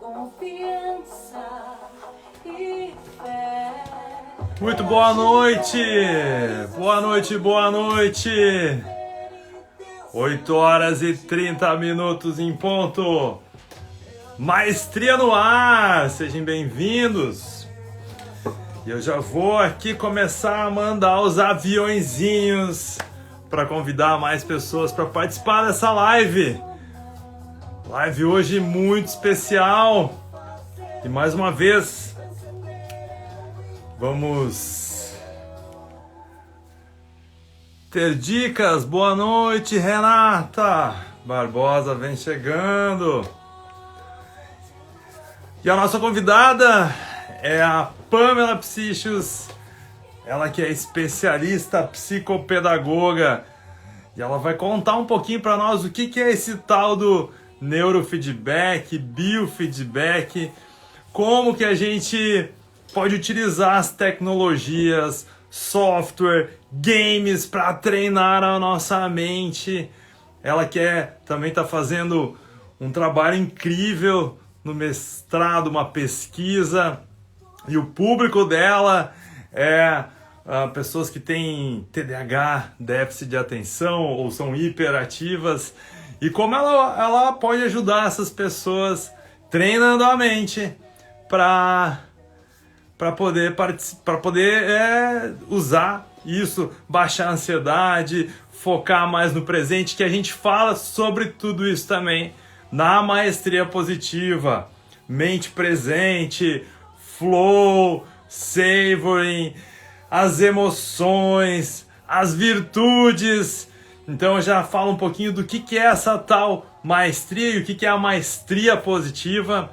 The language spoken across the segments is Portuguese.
confiança e fé. Muito boa noite! Boa noite, boa noite! 8h30 em ponto. Maestria no ar! Sejam bem-vindos! E eu já vou aqui começar a mandar os aviõezinhos para convidar mais pessoas para participar dessa live. Live hoje muito especial. E mais uma vez, vamos ter dicas. Boa noite, Renata Barbosa vem chegando. E a nossa convidada é a Pamela Psichos, ela que é especialista psicopedagoga. E ela vai contar um pouquinho para nós o que é esse tal do neurofeedback, biofeedback, como que a gente pode utilizar as tecnologias, software, games para treinar a nossa mente. Ela também está fazendo um trabalho incrível no mestrado, uma pesquisa, e o público dela é pessoas que têm TDAH, déficit de atenção ou são hiperativas, e como ela pode ajudar essas pessoas treinando a mente para poder usar isso, baixar a ansiedade, focar mais no presente, que a gente fala sobre tudo isso também na Maestria Positiva. Mente presente, flow, savoring, as emoções, as virtudes. Então eu já falo um pouquinho do que é essa tal maestria e o que é a Maestria Positiva,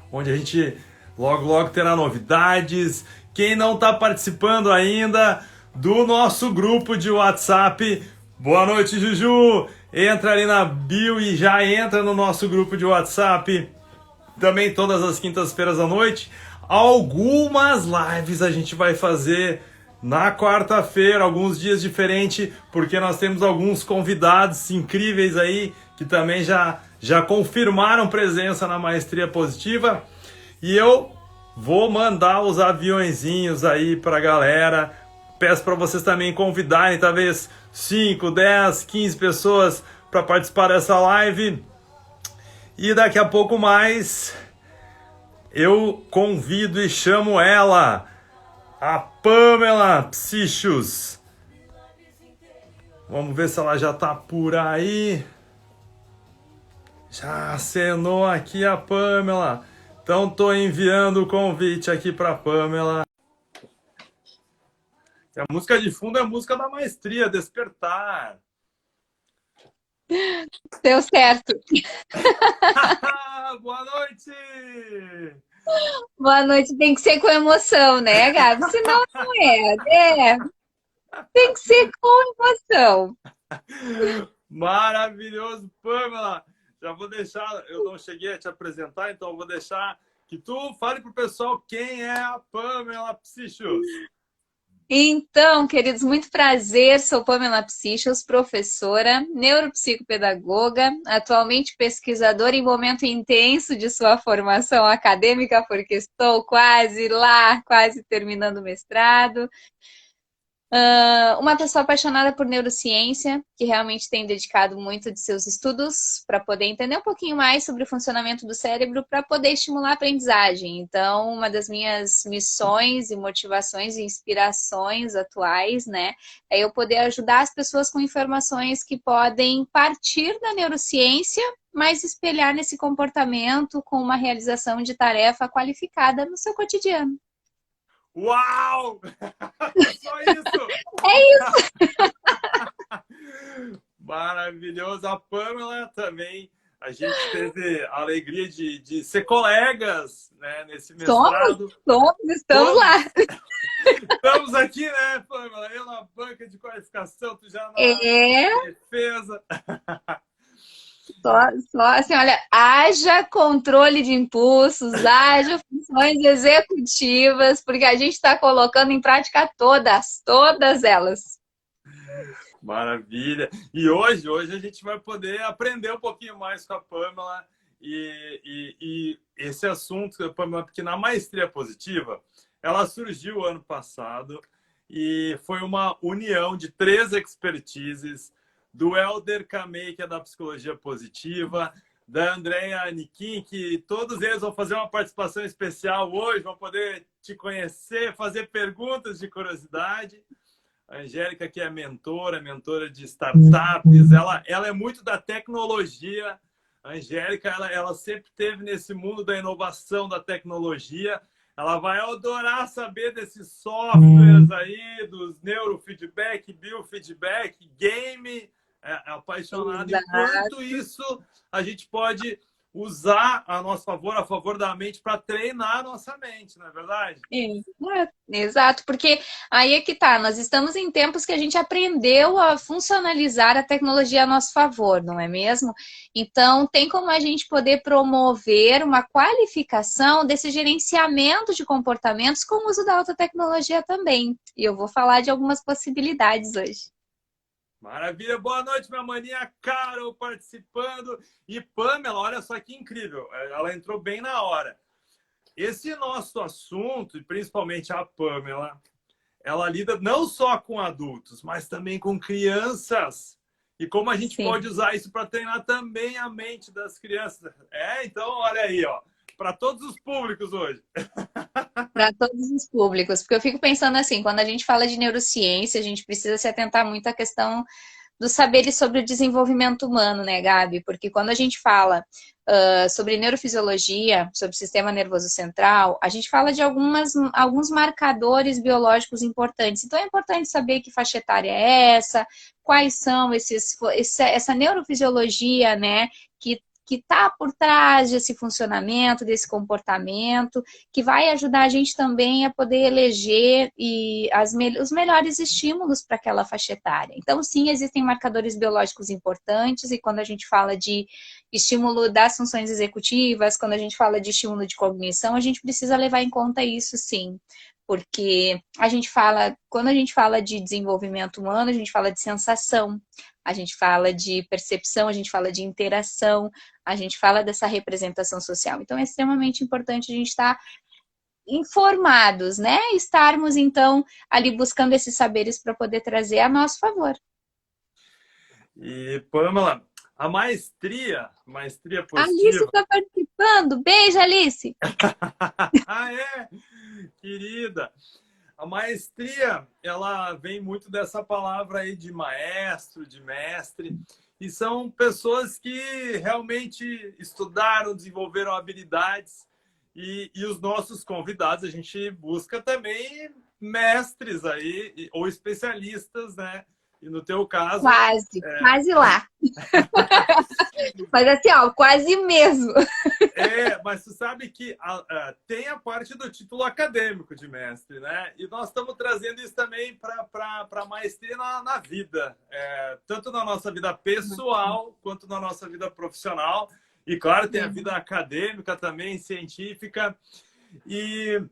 onde a gente logo terá novidades. Quem não está participando ainda do nosso grupo de WhatsApp, boa noite, Juju! Entra ali na bio e já entra no nosso grupo de WhatsApp. Também todas as quintas-feiras à noite. Algumas lives a gente vai fazer na quarta-feira, alguns dias diferentes, porque nós temos alguns convidados incríveis aí que também já confirmaram presença na Maestria Positiva. E eu vou mandar os aviõezinhos aí pra galera. Peço para vocês também convidarem, talvez 5, 10, 15 pessoas para participar dessa live. E daqui a pouco mais eu convido e chamo ela, a Pamela Psichos. Vamos ver se ela já tá por aí. Já acenou aqui a Pamela. Então tô enviando o convite aqui para Pamela. A música de fundo é a música da Maestria, Despertar. Deu certo. Boa noite! Boa noite. Tem que ser com emoção, né, Gabi? Senão não é. Tem que ser com emoção. Maravilhoso, Pamela! Já vou deixar, eu não cheguei a te apresentar, então eu vou deixar que tu fale pro pessoal quem é a Pamela Psichos. Então, queridos, muito prazer. Sou Pamela Psichos, professora, neuropsicopedagoga, atualmente pesquisadora em momento intenso de sua formação acadêmica, porque estou quase lá, quase terminando o mestrado. Uma pessoa apaixonada por neurociência, que realmente tem dedicado muito de seus estudos para poder entender um pouquinho mais sobre o funcionamento do cérebro, para poder estimular a aprendizagem. Então, uma das minhas missões e motivações e inspirações atuais, né, é eu poder ajudar as pessoas com informações que podem partir da neurociência, mas espelhar nesse comportamento com uma realização de tarefa qualificada no seu cotidiano. Uau! Só isso! É isso! Maravilhoso. A Pamela também. A gente teve a alegria de ser colegas, né, nesse mestrado. Estamos lá. Estamos aqui, né, Pamela? Eu na banca de qualificação, tu já na defesa. Só assim, olha, haja controle de impulsos, haja funções executivas, porque a gente está colocando em prática todas elas. Maravilha! E hoje a gente vai poder aprender um pouquinho mais com a Pamela e esse assunto, Pamela, porque na maestria positiva, ela surgiu ano passado e foi uma união de 3 expertises do Helder Kamei, que é da psicologia positiva, da Andrea Aniquim, que todos eles vão fazer uma participação especial hoje, vão poder te conhecer, fazer perguntas de curiosidade. A Angélica, que é mentora de startups, ela é muito da tecnologia. A Angélica, ela sempre esteve nesse mundo da inovação, da tecnologia. Ela vai adorar saber desses softwares aí, dos neurofeedback, biofeedback, game, é apaixonada. Enquanto isso, a gente pode usar a nosso favor, a favor da mente, para treinar a nossa mente, não é verdade? Exato, porque aí é que tá, nós estamos em tempos que a gente aprendeu a funcionalizar a tecnologia a nosso favor, não é mesmo? Então, tem como a gente poder promover uma qualificação desse gerenciamento de comportamentos com o uso da alta tecnologia também. E eu vou falar de algumas possibilidades hoje. Maravilha, boa noite, minha maninha Carol participando. E Pamela, olha só que incrível, ela entrou bem na hora. Esse nosso assunto, e principalmente a Pamela, ela lida não só com adultos, mas também com crianças. E como a gente pode usar isso para treinar também a mente das crianças. Então, olha aí, ó, para todos os públicos hoje. Para todos os públicos, porque eu fico pensando assim, quando a gente fala de neurociência, a gente precisa se atentar muito à questão dos saberes sobre o desenvolvimento humano, né, Gabi? Porque quando a gente fala sobre neurofisiologia, sobre o sistema nervoso central, a gente fala de alguns marcadores biológicos importantes. Então é importante saber que faixa etária é essa, quais são essa neurofisiologia, né, que está por trás desse funcionamento, desse comportamento, que vai ajudar a gente também a poder eleger os melhores estímulos para aquela faixa etária. Então, sim, existem marcadores biológicos importantes, e quando a gente fala de estímulo das funções executivas, quando a gente fala de estímulo de cognição, a gente precisa levar em conta isso, sim. Porque quando a gente fala de desenvolvimento humano, a gente fala de sensação, a gente fala de percepção, a gente fala de interação, a gente fala dessa representação social. Então, é extremamente importante a gente estar informados, né? Estarmos, então, ali buscando esses saberes para poder trazer a nosso favor. E, Pamela, a maestria positiva... Alice está participando. Beijo, Alice! Ah, é? Querida! A maestria, ela vem muito dessa palavra aí de maestro, de mestre, e são pessoas que realmente estudaram, desenvolveram habilidades, e os nossos convidados, a gente busca também mestres aí, ou especialistas, né? E no teu caso... Quase lá. Mas assim, ó, quase mesmo. Mas tu sabe que tem a parte do título acadêmico de mestre, né? E nós estamos trazendo isso também para a maestria na vida, tanto na nossa vida pessoal quanto na nossa vida profissional. E claro, tem a vida acadêmica também, científica. E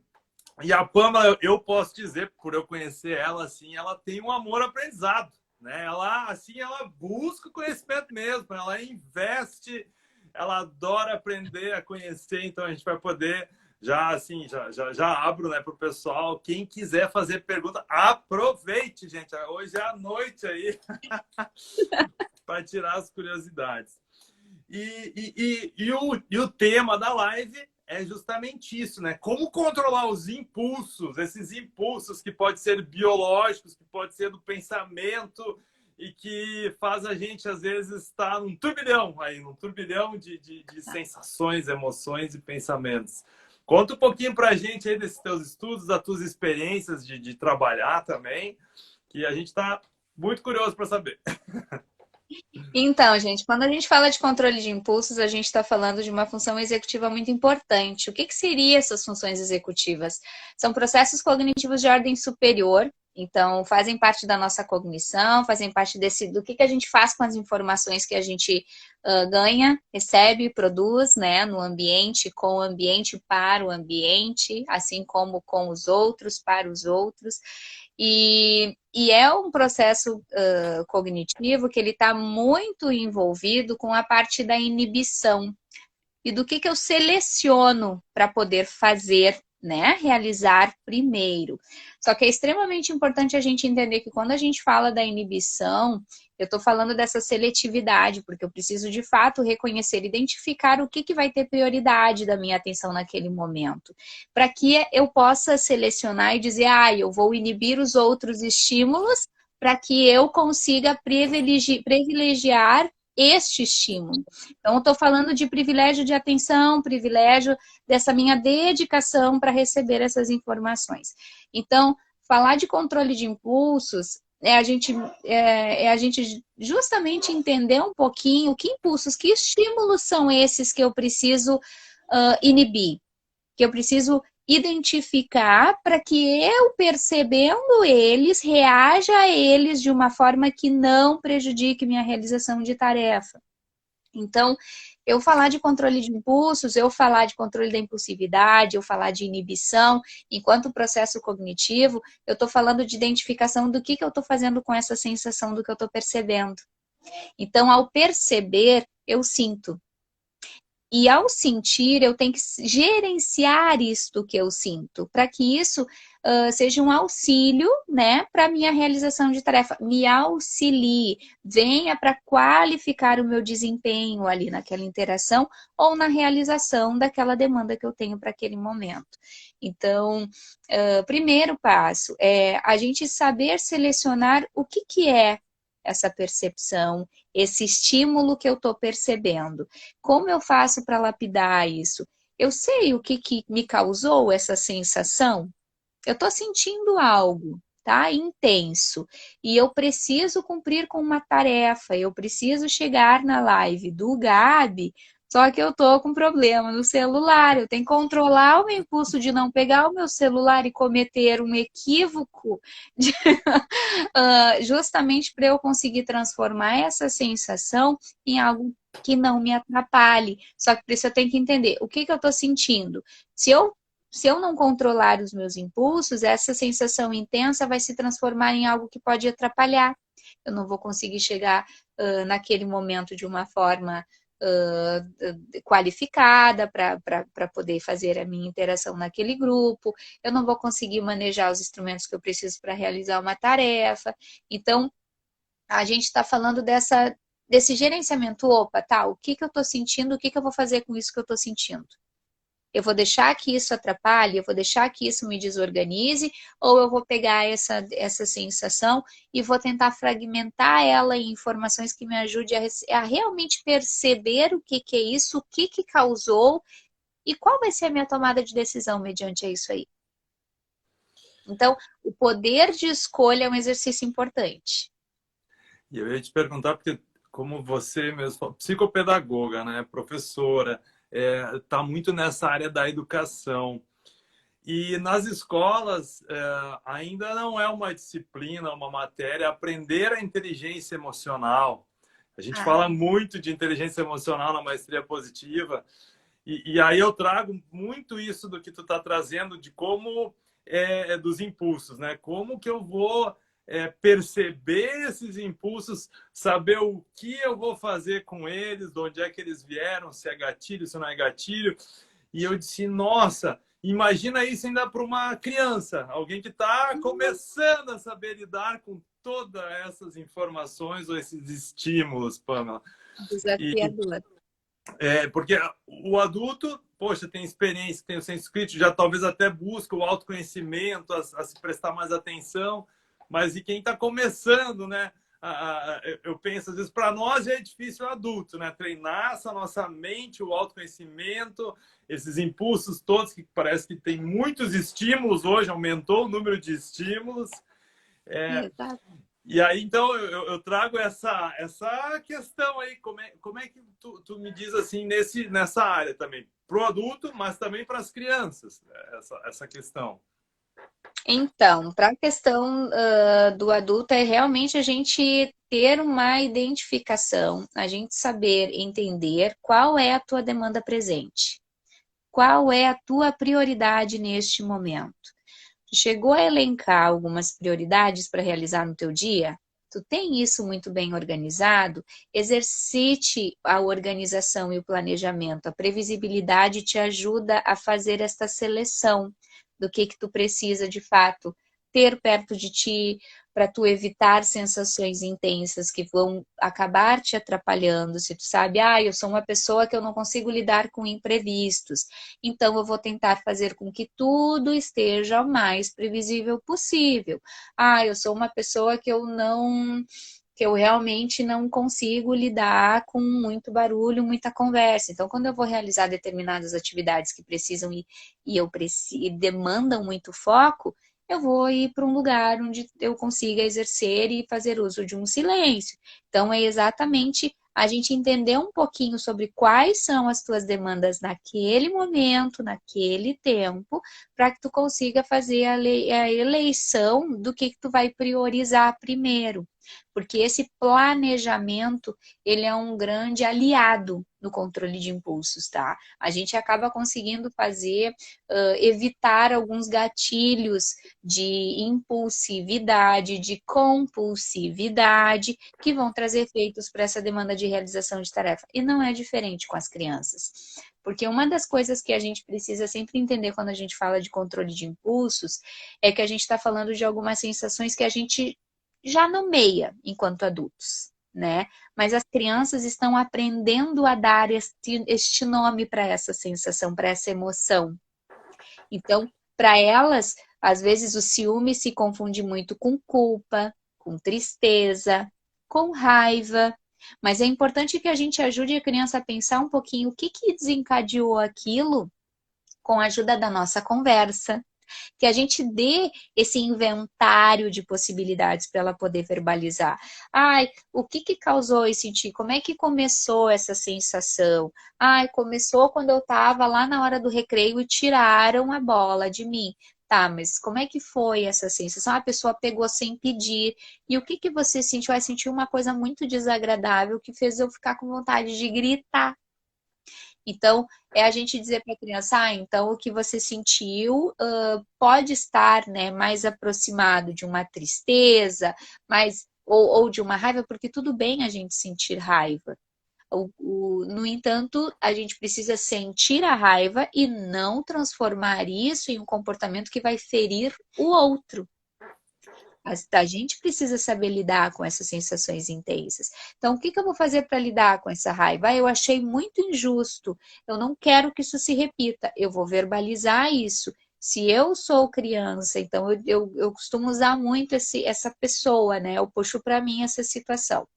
a Pamela, eu posso dizer, por eu conhecer ela, assim, ela tem um amor ao aprendizado, né? Ela busca o conhecimento mesmo, ela investe, ela adora aprender a conhecer, então a gente vai poder já abro, né, para o pessoal, quem quiser fazer pergunta, aproveite, gente, hoje é a noite aí para tirar as curiosidades. E o tema da live é justamente isso, né? Como controlar os impulsos, esses impulsos que podem ser biológicos, que podem ser do pensamento e que faz a gente, às vezes, estar num turbilhão de sensações, emoções e pensamentos. Conta um pouquinho para a gente aí desses teus estudos, das tuas experiências de trabalhar também, que a gente está muito curioso para saber. Então, gente, quando a gente fala de controle de impulsos, a gente está falando de uma função executiva muito importante. O que seriam essas funções executivas? São processos cognitivos de ordem superior, então fazem parte da nossa cognição, fazem parte do que a gente faz com as informações que a gente ganha, recebe, produz, né, no ambiente, com o ambiente, para o ambiente, assim como com os outros, para os outros. E é um processo cognitivo que ele está muito envolvido com a parte da inibição. e do que eu seleciono para poder fazer, né? Realizar primeiro. Só que é extremamente importante a gente entender que quando a gente fala da inibição, eu estou falando dessa seletividade, porque eu preciso de fato reconhecer, identificar o que vai ter prioridade da minha atenção naquele momento, para que eu possa selecionar e dizer, eu vou inibir os outros estímulos para que eu consiga privilegiar este estímulo. Então, eu estou falando de privilégio de atenção, privilégio dessa minha dedicação para receber essas informações. Então, falar de controle de impulsos é a gente justamente entender um pouquinho que impulsos, que estímulos são esses que eu preciso inibir, que eu preciso identificar para que eu, percebendo eles, reaja a eles de uma forma que não prejudique minha realização de tarefa. Então, eu falar de controle de impulsos, eu falar de controle da impulsividade, eu falar de inibição, enquanto processo cognitivo, eu estou falando de identificação do que eu estou fazendo com essa sensação do que eu estou percebendo. Então, ao perceber, eu sinto. E ao sentir, eu tenho que gerenciar isto que eu sinto, para que isso seja um auxílio, né, para a minha realização de tarefa. Me auxilie, venha para qualificar o meu desempenho ali naquela interação ou na realização daquela demanda que eu tenho para aquele momento. Então, primeiro passo é a gente saber selecionar o que é essa percepção, esse estímulo que eu estou percebendo. Como eu faço para lapidar isso? Eu sei o que me causou essa sensação? Eu estou sentindo algo, tá? Intenso. E eu preciso cumprir com uma tarefa, eu preciso chegar na live do Gabi, só que eu tô com problema no celular, eu tenho que controlar o meu impulso de não pegar o meu celular e cometer um equívoco de, justamente para eu conseguir transformar essa sensação em algo que não me atrapalhe. Só que por isso eu tenho que entender o que eu estou sentindo. Se eu não controlar os meus impulsos, essa sensação intensa vai se transformar em algo que pode atrapalhar. Eu não vou conseguir chegar naquele momento de uma forma qualificada para poder fazer a minha interação naquele grupo, eu não vou conseguir manejar os instrumentos que eu preciso para realizar uma tarefa. Então, a gente está falando desse gerenciamento. Opa, tá, o que eu estou sentindo, o que eu vou fazer com isso que eu estou sentindo? Eu vou deixar que isso atrapalhe, eu vou deixar que isso me desorganize, ou eu vou pegar essa sensação e vou tentar fragmentar ela em informações que me ajudem a realmente perceber o que é isso, o que causou e qual vai ser a minha tomada de decisão mediante isso aí. Então, o poder de escolha é um exercício importante. E eu ia te perguntar, porque como você mesmo, psicopedagoga, né, professora, está muito nessa área da educação. E nas escolas ainda não é uma disciplina, uma matéria, aprender a inteligência emocional. A gente fala muito de inteligência emocional na maestria positiva, e aí eu trago muito isso do que tu está trazendo, de como dos impulsos, né? Como que eu vou perceber esses impulsos, saber o que eu vou fazer com eles, de onde é que eles vieram, se é gatilho, se não é gatilho. E eu disse, nossa, imagina isso ainda para uma criança, alguém que está começando a saber lidar com todas essas informações ou esses estímulos, Pamela. Desafiador. Porque o adulto, poxa, tem experiência, tem o senso crítico, já talvez até busca o autoconhecimento, a se prestar mais atenção. Mas e quem está começando, né? Eu penso, às vezes, para nós já é difícil o adulto, né? Treinar essa nossa mente, o autoconhecimento, esses impulsos todos, que parece que tem muitos estímulos hoje, aumentou o número de estímulos. E aí, então, eu trago essa questão aí, como é que tu me diz assim, nessa área também, para o adulto, mas também para as crianças, essa questão. Então, para a questão do adulto, é realmente a gente ter uma identificação, a gente saber entender qual é a tua demanda presente, qual é a tua prioridade neste momento. Tu chegou a elencar algumas prioridades para realizar no teu dia? tu tem isso muito bem organizado, exercite a organização e o planejamento. A previsibilidade te ajuda a fazer esta seleção do que tu precisa de fato ter perto de ti, para tu evitar sensações intensas que vão acabar te atrapalhando. Se tu sabe, eu sou uma pessoa que eu não consigo lidar com imprevistos, então eu vou tentar fazer com que tudo esteja o mais previsível possível. Eu sou uma pessoa que eu realmente não consigo lidar com muito barulho, muita conversa. Então, quando eu vou realizar determinadas atividades que precisam e demandam muito foco, eu vou ir para um lugar onde eu consiga exercer e fazer uso de um silêncio. Então, é exatamente a gente entender um pouquinho sobre quais são as tuas demandas naquele momento, naquele tempo, para que tu consiga fazer a eleição do que tu vai priorizar primeiro. Porque esse planejamento, ele é um grande aliado no controle de impulsos, tá? A gente acaba conseguindo evitar alguns gatilhos de impulsividade, de compulsividade, que vão trazer efeitos para essa demanda de realização de tarefa. E não é diferente com as crianças. Porque uma das coisas que a gente precisa sempre entender quando a gente fala de controle de impulsos é que a gente está falando de algumas sensações que a gente já nomeia enquanto adultos, né? Mas as crianças estão aprendendo a dar este nome para essa sensação, para essa emoção. Então, para elas, às vezes o ciúme se confunde muito com culpa, com tristeza, com raiva. Mas é importante que a gente ajude a criança a pensar um pouquinho o que desencadeou aquilo com a ajuda da nossa conversa. Que a gente dê esse inventário de possibilidades para ela poder verbalizar. O que causou isso em ti? Como é que começou essa sensação? Começou quando eu estava lá na hora do recreio e tiraram a bola de mim. Tá, mas como é que foi essa sensação? A pessoa pegou sem pedir. E o que você sentiu? Sentiu uma coisa muito desagradável que fez eu ficar com vontade de gritar. Então, é a gente dizer para a criança, então o que você sentiu pode estar, né, mais aproximado de uma tristeza, ou de uma raiva, porque tudo bem a gente sentir raiva. No entanto, a gente precisa sentir a raiva e não transformar isso em um comportamento que vai ferir o outro. A gente precisa saber lidar com essas sensações intensas. Então, o que eu vou fazer para lidar com essa raiva? Eu achei muito injusto. Eu não quero que isso se repita. Eu vou verbalizar isso. Se eu sou criança, então eu costumo usar muito essa pessoa, né? Eu puxo para mim essa situação.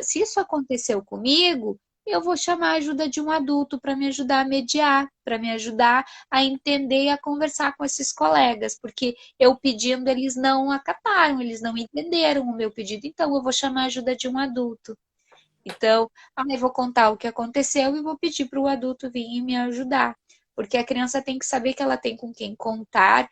Se isso aconteceu comigo, eu vou chamar a ajuda de um adulto para me ajudar a mediar, para me ajudar a entender e a conversar com esses colegas, porque eu pedindo, eles não acataram, eles não entenderam o meu pedido, então eu vou chamar a ajuda de um adulto. Então, eu vou contar o que aconteceu e vou pedir para o adulto vir e me ajudar, porque a criança tem que saber que ela tem com quem contar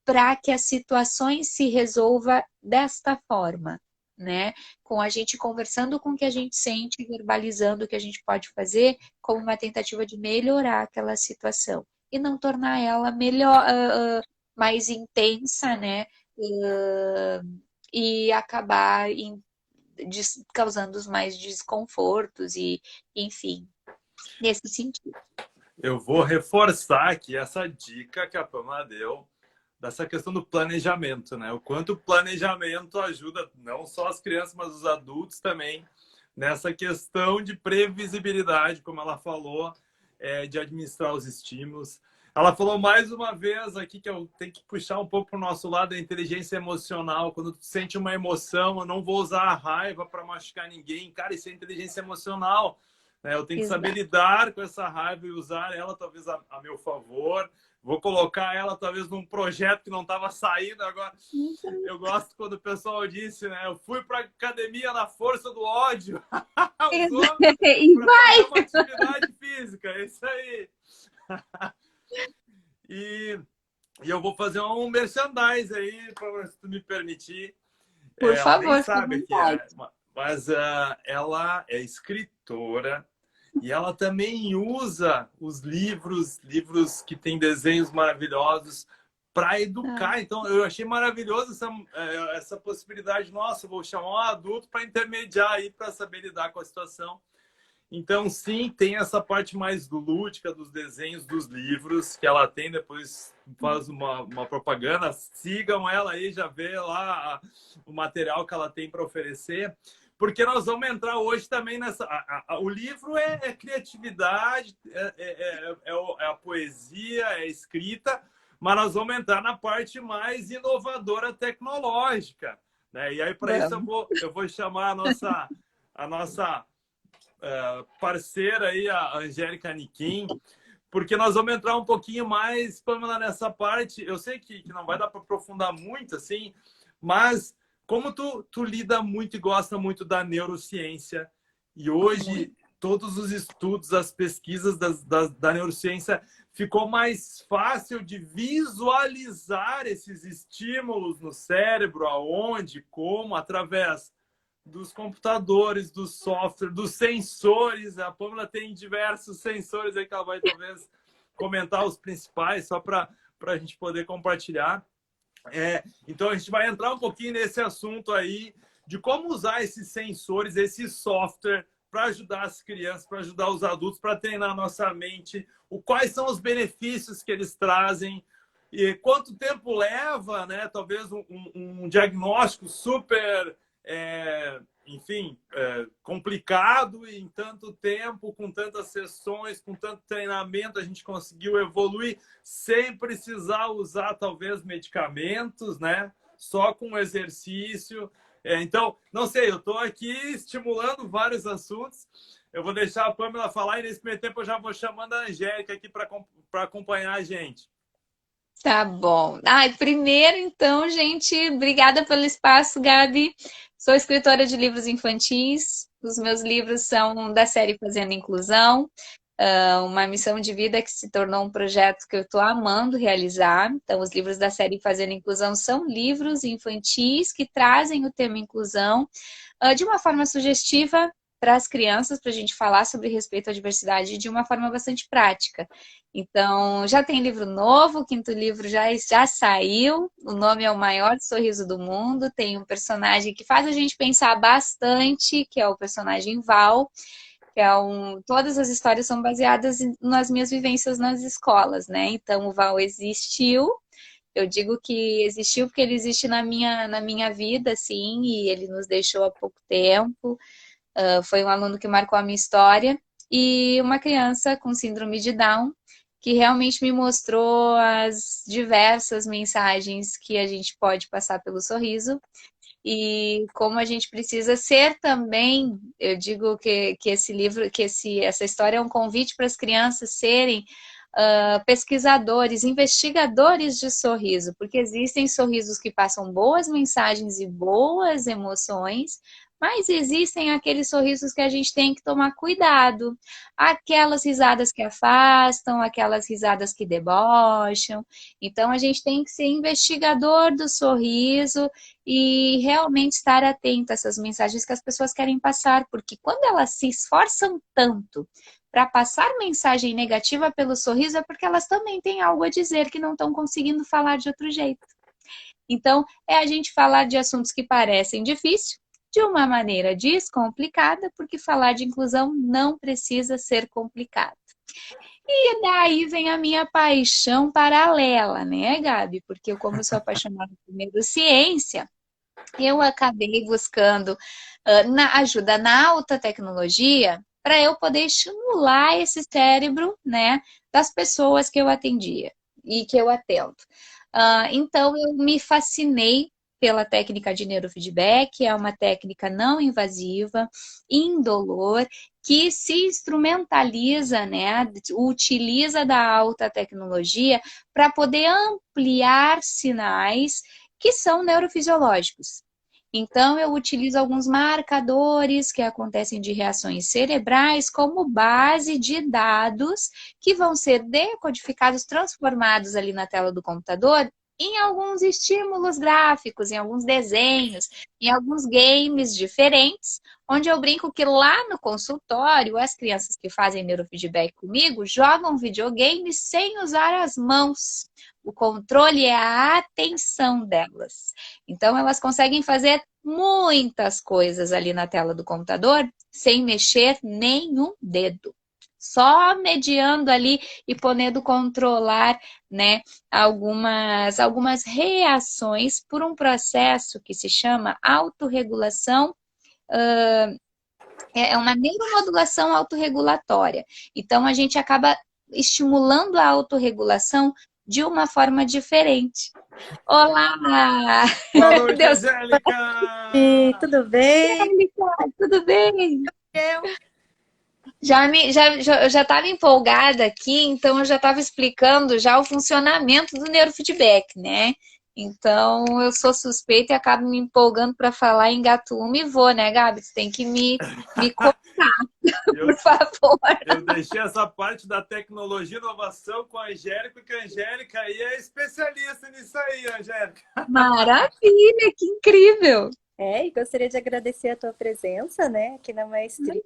para que as situações se resolvam desta forma. Né? Com a gente conversando com o que a gente sente, verbalizando o que a gente pode fazer como uma tentativa de melhorar aquela situação e não tornar ela mais intensa, né? E acabar causando mais desconfortos e, enfim, nesse sentido. Eu vou reforçar aqui essa dica que a Pamela deu dessa questão do planejamento, né? O quanto o planejamento ajuda não só as crianças, mas os adultos também nessa questão de previsibilidade, como ela falou, de administrar os estímulos. Ela falou mais uma vez aqui que eu tenho que puxar um pouco para o nosso lado da inteligência emocional. Quando tu sente uma emoção, eu não vou usar a raiva para machucar ninguém. Cara, isso é inteligência emocional. Né? Eu tenho que saber lidar com essa raiva e usar ela talvez a meu favor. Vou colocar ela talvez num projeto que não estava saindo agora. Eu gosto quando o pessoal disse, né? Eu fui para academia na força do ódio. E vai! Uma atividade física, é isso aí. E eu vou fazer um merchandise aí, se tu me permitir. Por favor, nem sabe aqui, mas ela é escritora. E ela também usa os livros que têm desenhos maravilhosos para educar. Então, eu achei maravilhoso essa possibilidade. Nossa, vou chamar um adulto para intermediar aí, para saber lidar com a situação. Então, sim, tem essa parte mais lúdica dos desenhos dos livros, que ela tem, depois faz uma propaganda. Sigam ela aí, já vê lá o material que ela tem para oferecer. Porque nós vamos entrar hoje também nessa... O livro é criatividade, é a poesia, é a escrita, mas nós vamos entrar na parte mais inovadora tecnológica, né? E aí, para isso, eu vou chamar a nossa parceira aí, a Angélica Aniquim, porque nós vamos entrar um pouquinho mais, Pamela, nessa parte. Eu sei que não vai dar para aprofundar muito, assim, mas como tu lida muito e gosta muito da neurociência, e hoje todos os estudos, as pesquisas da neurociência, ficou mais fácil de visualizar esses estímulos no cérebro, aonde, como, através dos computadores, do software, dos sensores. A Pamela tem diversos sensores aí que ela vai talvez comentar os principais, só para a gente poder compartilhar. Então a gente vai entrar um pouquinho nesse assunto aí de como usar esses sensores, esse software para ajudar as crianças, para ajudar os adultos, para treinar a nossa mente, quais são os benefícios que eles trazem e quanto tempo leva, né? Talvez um diagnóstico super, complicado, e em tanto tempo, com tantas sessões, com tanto treinamento, a gente conseguiu evoluir sem precisar usar talvez medicamentos, né? Só com exercício. Então, não sei, eu estou aqui estimulando vários assuntos. Eu vou deixar a Pamela falar e nesse meio tempo eu já vou chamando a Angélica aqui para acompanhar a gente. Tá bom. Primeiro, então, gente, obrigada pelo espaço, Gabi. Sou escritora de livros infantis. Os meus livros são da série Fazendo Inclusão, uma missão de vida que se tornou um projeto que eu estou amando realizar. Então, os livros da série Fazendo Inclusão são livros infantis que trazem o tema inclusão de uma forma sugestiva para as crianças, para a gente falar sobre respeito à diversidade de uma forma bastante prática. Então, já tem livro novo, o 5º livro já saiu, o nome é O Maior Sorriso do Mundo, tem um personagem que faz a gente pensar bastante, que é o personagem Val, que todas as histórias são baseadas nas minhas vivências nas escolas, né? Então, o Val existiu. Eu digo que existiu porque ele existe na minha vida, assim, e ele nos deixou há pouco tempo. Foi um aluno que marcou a minha história, e uma criança com síndrome de Down, que realmente me mostrou as diversas mensagens que a gente pode passar pelo sorriso, e como a gente precisa ser também. Eu digo que esse livro, essa história é um convite para as crianças serem pesquisadores, investigadores de sorriso, porque existem sorrisos que passam boas mensagens e boas emoções, mas existem aqueles sorrisos que a gente tem que tomar cuidado, aquelas risadas que afastam, aquelas risadas que debocham. Então a gente tem que ser investigador do sorriso e realmente estar atento a essas mensagens que as pessoas querem passar, porque quando elas se esforçam tanto para passar mensagem negativa pelo sorriso, é porque elas também têm algo a dizer que não estão conseguindo falar de outro jeito. Então, é a gente falar de assuntos que parecem difíceis, de uma maneira descomplicada, porque falar de inclusão não precisa ser complicado. E daí vem a minha paixão paralela, né, Gabi? Porque como eu sou apaixonada por neurociência, eu acabei buscando ajuda na alta tecnologia para eu poder estimular esse cérebro, né, das pessoas que eu atendia e que eu atendo. Então, eu me fascinei pela técnica de neurofeedback, é uma técnica não invasiva, indolor, que se instrumentaliza, né, utiliza da alta tecnologia para poder ampliar sinais que são neurofisiológicos. Então, eu utilizo alguns marcadores que acontecem de reações cerebrais como base de dados que vão ser decodificados, transformados ali na tela do computador em alguns estímulos gráficos, em alguns desenhos, em alguns games diferentes, onde eu brinco que lá no consultório, as crianças que fazem neurofeedback comigo jogam videogame sem usar as mãos. O controle é a atenção delas. Então, elas conseguem fazer muitas coisas ali na tela do computador sem mexer nenhum dedo. Só mediando ali e podendo controlar, né, algumas reações por um processo que se chama autorregulação, é uma neuromodulação autorregulatória. Então, a gente acaba estimulando a autorregulação de uma forma diferente. Olá! Boa noite, Deus. Angélica! E tudo bem? Angélica, tudo bem? Eu. Eu já estava empolgada aqui, então eu já estava explicando já o funcionamento do neurofeedback, né? Então eu sou suspeita e acabo me empolgando para falar em gatuno e vou, né, Gabi? Você tem que me contar, por favor. Eu deixei essa parte da tecnologia e inovação com a Angélica, porque a Angélica aí é especialista nisso aí, Angélica. Maravilha, que incrível! E gostaria de agradecer a tua presença, né, aqui na Maestria.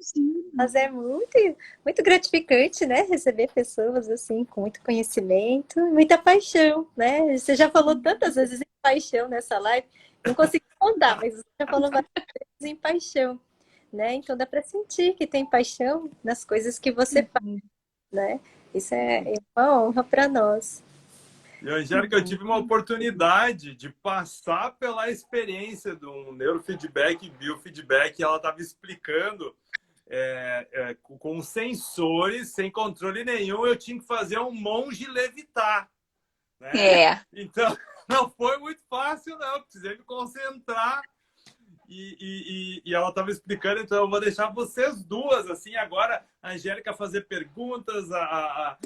Mas é muito, muito gratificante, né, receber pessoas assim com muito conhecimento, muita paixão, né? Você já falou tantas vezes em paixão nessa live, não consegui contar, mas você já falou várias vezes em paixão, né? Então dá para sentir que tem paixão nas coisas que você faz, né? Isso é uma honra para nós. E, Angélica, eu tive uma oportunidade de passar pela experiência do neurofeedback e biofeedback, e ela estava explicando com sensores, sem controle nenhum, eu tinha que fazer um monge levitar. Né? Então, não foi muito fácil, não. Precisei me concentrar. E ela estava explicando, então eu vou deixar vocês duas, assim, agora a Angélica fazer perguntas, a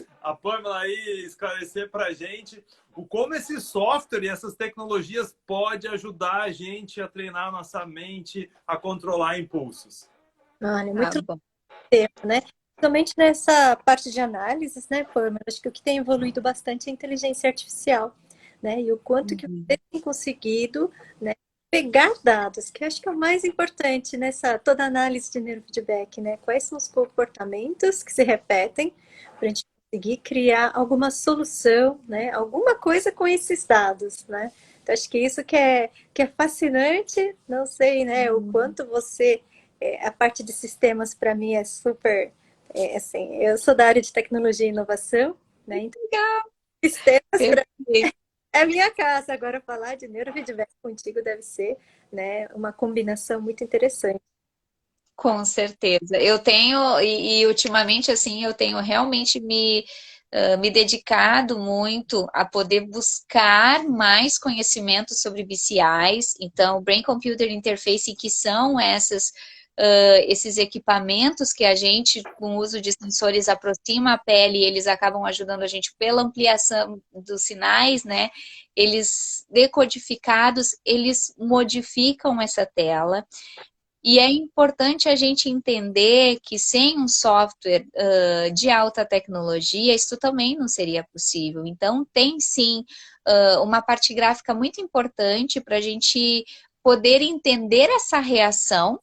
Pamela aí esclarecer para a gente como esse software e essas tecnologias pode ajudar a gente a treinar a nossa mente a controlar impulsos. Olha, muito bom tempo, né? Principalmente nessa parte de análises, né, Pamela? Acho que o que tem evoluído bastante é a inteligência artificial, né? E o quanto que você tem conseguido, né, pegar dados, que eu acho que é o mais importante nessa toda análise de neurofeedback, né? Quais são os comportamentos que se repetem para a gente conseguir criar alguma solução, né? Alguma coisa com esses dados, né? Então, acho que isso que é fascinante, não sei, né? O quanto você... a parte de sistemas, para mim, é super... assim, eu sou da área de tecnologia e inovação, né? Então, sistemas para mim é a minha casa. Agora, falar de neurofeedback contigo deve ser, né, uma combinação muito interessante. Com certeza. Eu tenho, e ultimamente, assim, eu tenho realmente me dedicado muito a poder buscar mais conhecimento sobre BCIs. Então, Brain Computer Interface, que são esses equipamentos que a gente, com o uso de sensores, aproxima a pele e eles acabam ajudando a gente pela ampliação dos sinais, né? Eles decodificados, eles modificam essa tela. E é importante a gente entender que sem um software de alta tecnologia, isso também não seria possível. Então, tem sim uma parte gráfica muito importante para a gente poder entender essa reação,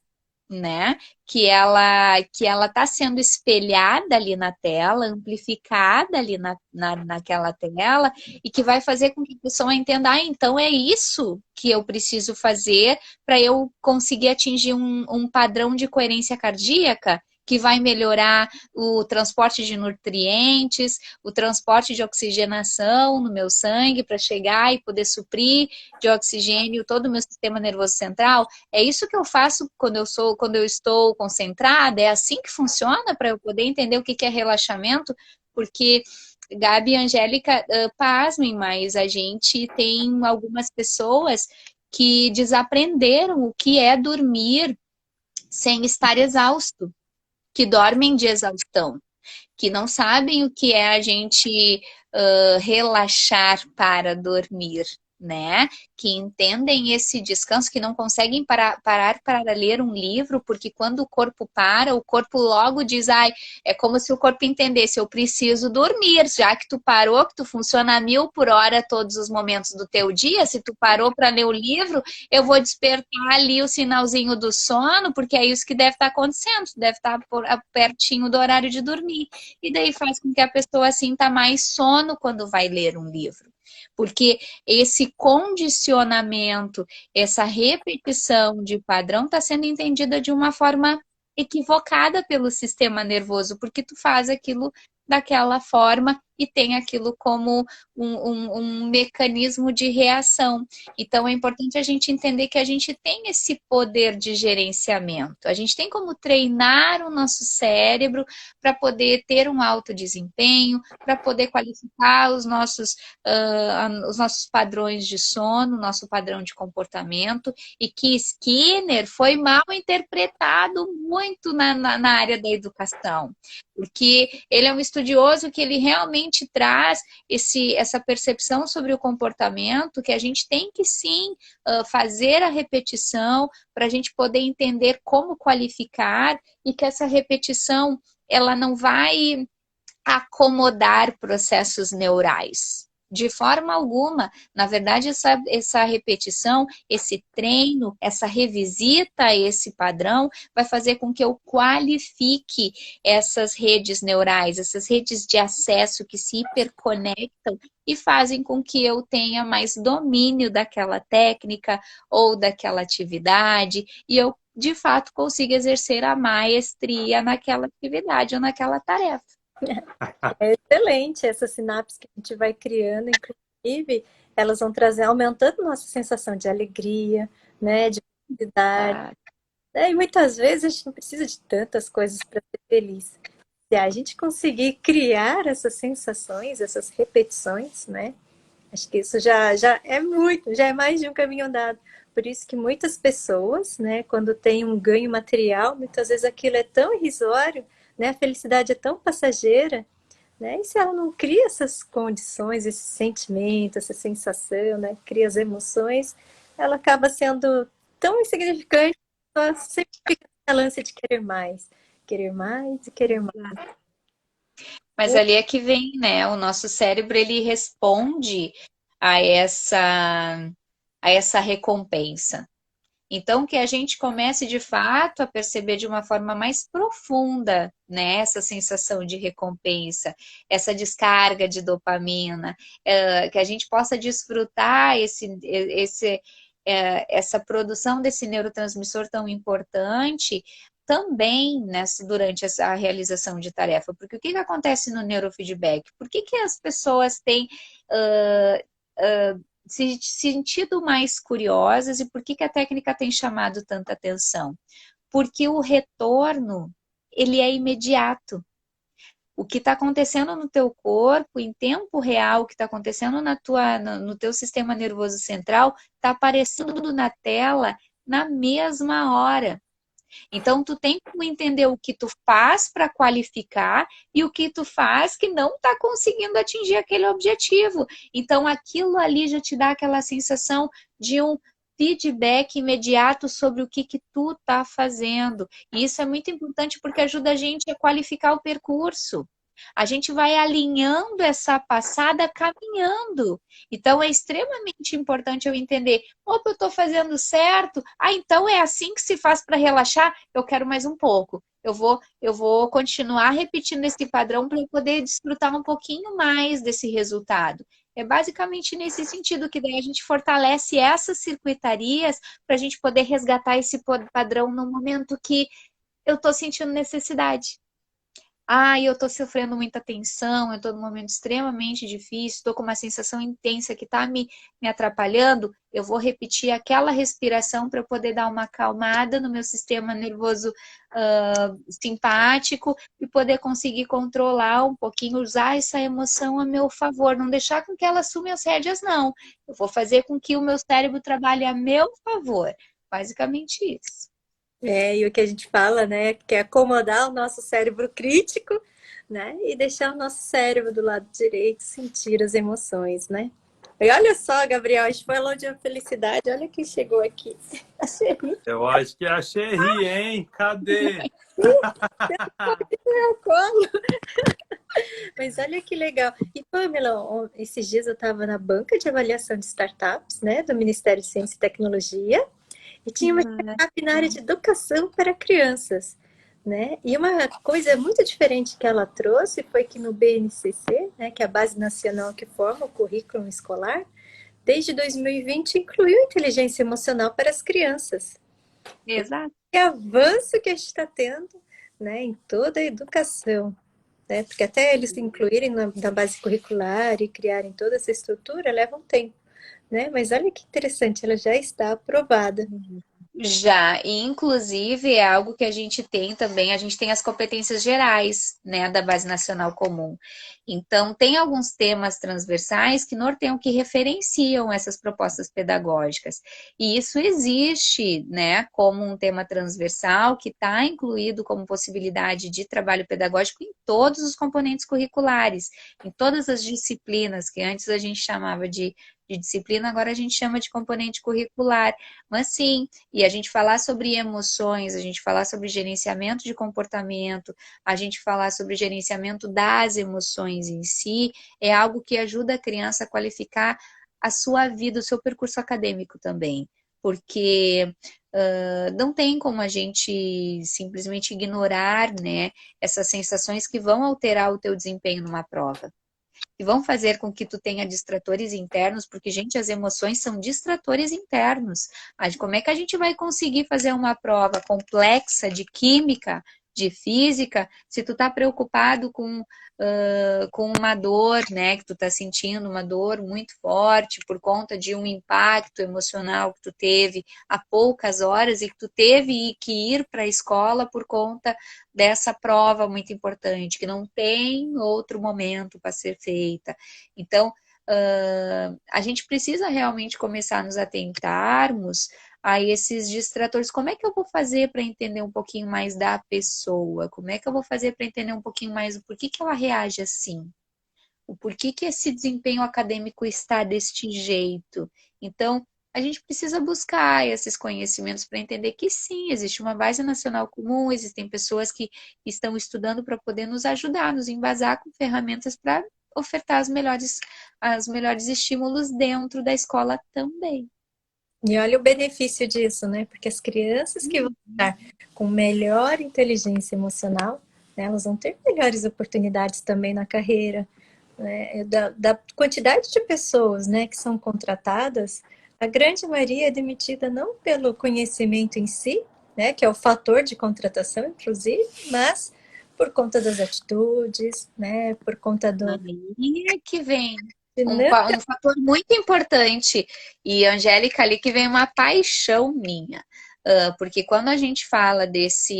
né? Que ela está sendo espelhada ali na tela, amplificada ali naquela tela, e que vai fazer com que a pessoa entenda, então é isso que eu preciso fazer para eu conseguir atingir um padrão de coerência cardíaca que vai melhorar o transporte de nutrientes, o transporte de oxigenação no meu sangue para chegar e poder suprir de oxigênio todo o meu sistema nervoso central. É isso que eu faço quando eu estou concentrada, é assim que funciona para eu poder entender o que é relaxamento, porque Gabi e Angélica, pasmem, mas a gente tem algumas pessoas que desaprenderam o que é dormir sem estar exausto, que dormem de exaustão, que não sabem o que é a gente relaxar para dormir, né? Que entendem esse descanso, que não conseguem parar para ler um livro, porque quando o corpo para, o corpo logo diz, ai, é como se o corpo entendesse, eu preciso dormir, já que tu parou, que tu funciona a 1000 por hora todos os momentos do teu dia, se tu parou para ler o livro, eu vou despertar ali o sinalzinho do sono, porque é isso que deve estar acontecendo, deve estar pertinho do horário de dormir. E daí faz com que a pessoa sinta mais sono quando vai ler um livro. Porque esse condicionamento, essa repetição de padrão está sendo entendida de uma forma equivocada pelo sistema nervoso, porque tu faz aquilo daquela forma e tem aquilo como um mecanismo de reação. Então é importante a gente entender que a gente tem esse poder de gerenciamento. A gente tem como treinar o nosso cérebro para poder ter um alto desempenho, para poder qualificar os nossos padrões de sono, nosso padrão de comportamento, e que Skinner foi mal interpretado muito na área da educação, porque ele é um estudioso que ele realmente traz essa percepção sobre o comportamento, que a gente tem que sim fazer a repetição para a gente poder entender como qualificar, e que essa repetição ela não vai acomodar processos neurais. De forma alguma. Na verdade, essa repetição, esse treino, essa revisita a esse padrão vai fazer com que eu qualifique essas redes neurais, essas redes de acesso que se hiperconectam e fazem com que eu tenha mais domínio daquela técnica ou daquela atividade, e eu, de fato, consiga exercer a maestria naquela atividade ou naquela tarefa. É excelente essa sinapse que a gente vai criando, inclusive, elas vão trazer, aumentando nossa sensação de alegria, né, de felicidade. E muitas vezes a gente não precisa de tantas coisas para ser feliz. Se a gente conseguir criar essas sensações, essas repetições, né, acho que isso já é mais de um caminho andado. Por isso que muitas pessoas, né, quando tem um ganho material, muitas vezes aquilo é tão irrisório, né, a felicidade é tão passageira, né, e se ela não cria essas condições, esse sentimento, essa sensação, né, cria as emoções, ela acaba sendo tão insignificante, ela sempre fica na lance de querer mais e querer mais. Mas ali é que vem, né? O nosso cérebro, ele responde a essa recompensa. Então, que a gente comece de fato a perceber de uma forma mais profunda, né, essa sensação de recompensa, essa descarga de dopamina, que a gente possa desfrutar essa produção desse neurotransmissor tão importante também durante a realização de tarefa. Porque o que acontece no neurofeedback? Por que as pessoas têm se sentido mais curiosas, e por que a técnica tem chamado tanta atenção? Porque o retorno, ele é imediato. O que está acontecendo no teu corpo, em tempo real, o que está acontecendo no teu sistema nervoso central, está aparecendo na tela na mesma hora. Então, tu tem como entender o que tu faz para qualificar e o que tu faz que não está conseguindo atingir aquele objetivo. Então, aquilo ali já te dá aquela sensação de um feedback imediato sobre o que tu está fazendo. E isso é muito importante porque ajuda a gente a qualificar o percurso. A gente vai alinhando essa passada caminhando. Então, é extremamente importante eu entender, opa, eu estou fazendo certo, então é assim que se faz para relaxar, eu quero mais um pouco. Eu vou continuar repetindo esse padrão para eu poder desfrutar um pouquinho mais desse resultado. É basicamente nesse sentido que daí a gente fortalece essas circuitarias para a gente poder resgatar esse padrão no momento que eu estou sentindo necessidade. Eu estou sofrendo muita tensão, eu estou num momento extremamente difícil, estou com uma sensação intensa que está me atrapalhando, eu vou repetir aquela respiração para eu poder dar uma acalmada no meu sistema nervoso simpático e poder conseguir controlar um pouquinho, usar essa emoção a meu favor, não deixar com que ela assume as rédeas, não. Eu vou fazer com que o meu cérebro trabalhe a meu favor. Basicamente isso. E o que a gente fala, né, que é acomodar o nosso cérebro crítico, né, e deixar o nosso cérebro do lado direito sentir as emoções, né? E olha só, Gabriel, a gente falou de uma felicidade. Olha quem chegou aqui. A Xerri, Eu acho que é a Xerri, hein? Cadê? meu colo. Mas olha que legal. E, Pamela, esses dias eu estava na banca de avaliação de startups, né, do Ministério de Ciência e Tecnologia, e tinha uma startup na área de educação para crianças, né? E uma coisa muito diferente que ela trouxe foi que no BNCC, né, que é a base nacional que forma o currículo escolar, desde 2020 incluiu inteligência emocional para as crianças. Exato. Que avanço que a gente está tendo, né, em toda a educação, né? Porque até eles incluírem na base curricular e criarem toda essa estrutura leva um tempo, né? Mas olha que interessante, ela já está aprovada. Já, e inclusive é algo que a gente tem também, a gente tem as competências gerais, né, da Base Nacional Comum. Então, tem alguns temas transversais que norteiam, que referenciam essas propostas pedagógicas. E isso existe, né, como um tema transversal que está incluído como possibilidade de trabalho pedagógico em todos os componentes curriculares, em todas as disciplinas que antes a gente chamava de disciplina, agora a gente chama de componente curricular. Mas sim, e a gente falar sobre emoções, a gente falar sobre gerenciamento de comportamento, a gente falar sobre gerenciamento das emoções em si, é algo que ajuda a criança a qualificar a sua vida, o seu percurso acadêmico também. Porque não tem como a gente simplesmente ignorar, né, essas sensações que vão alterar o teu desempenho numa prova. E vão fazer com que tu tenha distratores internos, porque, gente, as emoções são distratores internos. Como é que a gente vai conseguir fazer uma prova complexa de química, de física, se tu tá preocupado com uma dor, né, que tu tá sentindo uma dor muito forte por conta de um impacto emocional que tu teve há poucas horas e que tu teve que ir para a escola por conta dessa prova muito importante, que não tem outro momento para ser feita. Então, a gente precisa realmente começar a nos atentarmos a esses distratores. Como é que eu vou fazer para entender um pouquinho mais da pessoa? Como é que eu vou fazer para entender um pouquinho mais o porquê que ela reage assim? O porquê que esse desempenho acadêmico está deste jeito? Então, a gente precisa buscar esses conhecimentos para entender que sim, existe uma base nacional comum, existem pessoas que estão estudando para poder nos ajudar, nos embasar com ferramentas para ofertar os melhores estímulos dentro da escola também. E olha o benefício disso, né? Porque as crianças que vão estar com melhor inteligência emocional, né, elas vão ter melhores oportunidades também na carreira, né? Da quantidade de pessoas, né, que são contratadas, a grande maioria é demitida não pelo conhecimento em si, né, que é o fator de contratação, inclusive, mas por conta das atitudes, né, por conta do... Aí é que vem um Né? fator muito importante. E, Angélica, ali que vem uma paixão minha. Porque quando a gente fala dessa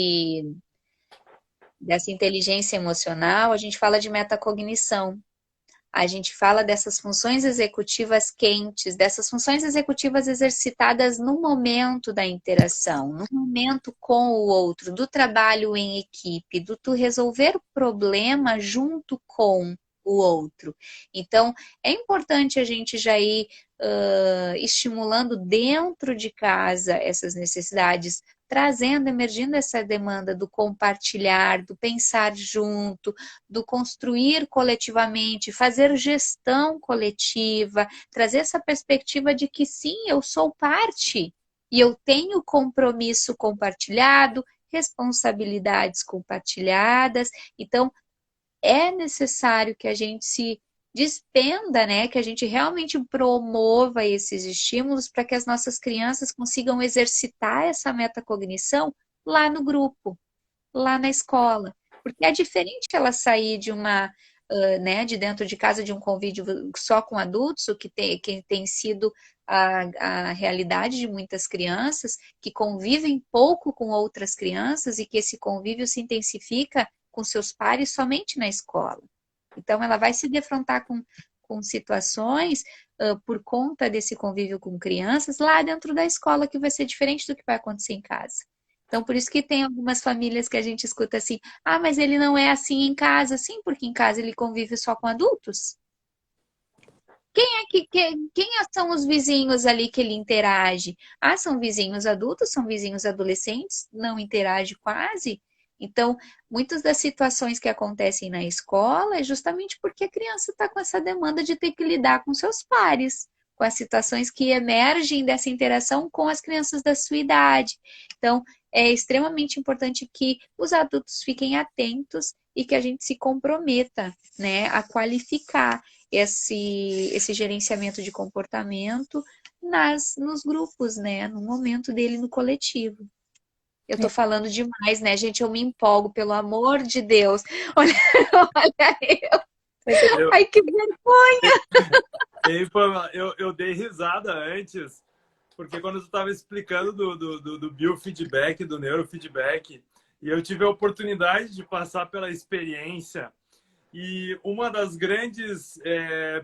inteligência emocional, a gente fala de metacognição. A gente fala dessas funções executivas quentes, dessas funções executivas exercitadas no momento da interação, no momento com o outro, do trabalho em equipe, do tu resolver o problema junto com o outro. Então, é importante a gente já ir estimulando dentro de casa essas necessidades, trazendo, emergindo essa demanda do compartilhar, do pensar junto, do construir coletivamente, fazer gestão coletiva, trazer essa perspectiva de que sim, eu sou parte e eu tenho compromisso compartilhado, responsabilidades compartilhadas. Então, é necessário que a gente se despenda, né? Que a gente realmente promova esses estímulos para que as nossas crianças consigam exercitar essa metacognição lá no grupo, lá na escola. Porque é diferente ela sair de uma, né, de dentro de casa, de um convívio só com adultos, o que tem sido a realidade de muitas crianças, que convivem pouco com outras crianças e que esse convívio se intensifica com seus pares somente na escola. Então, ela vai se defrontar com situações por conta desse convívio com crianças lá dentro da escola, que vai ser diferente do que vai acontecer em casa. Então, por isso que tem algumas famílias que a gente escuta assim, ah, mas ele não é assim em casa. Sim, porque em casa ele convive só com adultos. Quem são os vizinhos ali que ele interage? Ah, são vizinhos adultos, são vizinhos adolescentes, não interage quase. Então, muitas das situações que acontecem na escola é justamente porque a criança está com essa demanda de ter que lidar com seus pares, com as situações que emergem dessa interação com as crianças da sua idade. Então, é extremamente importante que os adultos fiquem atentos e que a gente se comprometa, né, a qualificar esse gerenciamento de comportamento nos grupos, né, no momento dele no coletivo. Eu tô falando demais, né, gente? Eu me empolgo, pelo amor de Deus. Olha, olha eu. Eu, Ai, que vergonha! eu dei risada antes, porque quando tu estava explicando do biofeedback, do neurofeedback, e eu tive a oportunidade de passar pela experiência. E uma das grandes,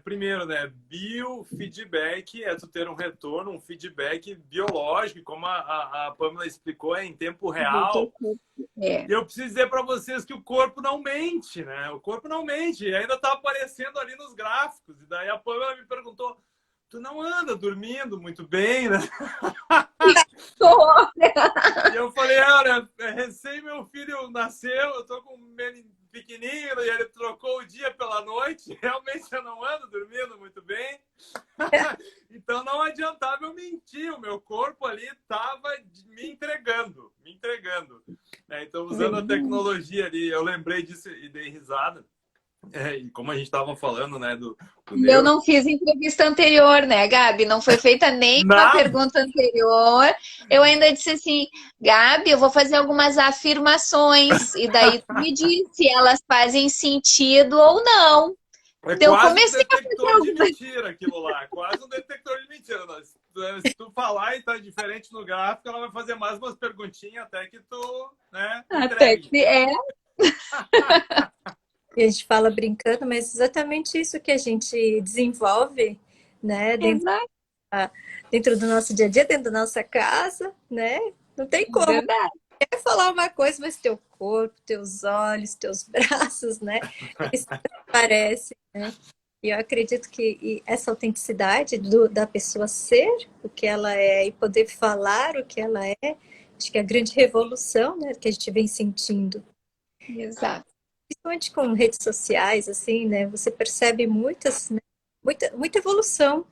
primeiro, né, biofeedback é tu ter um retorno, um feedback biológico, e como a Pamela explicou, é em tempo real. É. E eu preciso dizer para vocês que o corpo não mente, né? O corpo não mente, e ainda está aparecendo ali nos gráficos. E daí a Pamela me perguntou, tu não anda dormindo muito bem, né? E eu falei, olha, recém meu filho nasceu, eu tô com um pequenininho e ele trocou o dia pela noite. Realmente eu não ando dormindo muito bem. Então não adiantava eu mentir, o meu corpo ali estava me entregando. Então, usando a tecnologia ali, eu lembrei disso e dei risada. E como a gente estava falando, né, do Eu neuro... não fiz entrevista anterior, né, Gabi? Não foi feita nem uma Nada. pergunta anterior. Eu ainda disse assim, Gabi, eu vou fazer algumas afirmações. E daí tu me diz se elas fazem sentido ou não. É Então eu quase um comecei a detector de mentira aquilo lá. Quase um detector de mentira. Se tu falar e tá diferente no gráfico, ela vai fazer mais umas perguntinhas até que tu, né, até entregue. que é. E a gente fala brincando, mas exatamente isso que a gente desenvolve, né, Exato, dentro do nosso dia a dia, dentro da nossa casa, né? Não tem como verdade. falar uma coisa, mas teu corpo, teus olhos, teus braços, né? Isso parece, né? E eu acredito que essa autenticidade da pessoa ser o que ela é e poder falar o que ela é, acho que é a grande revolução, né, que a gente vem sentindo. Exato. Principalmente com redes sociais, assim, né? Você percebe né, muita evolução,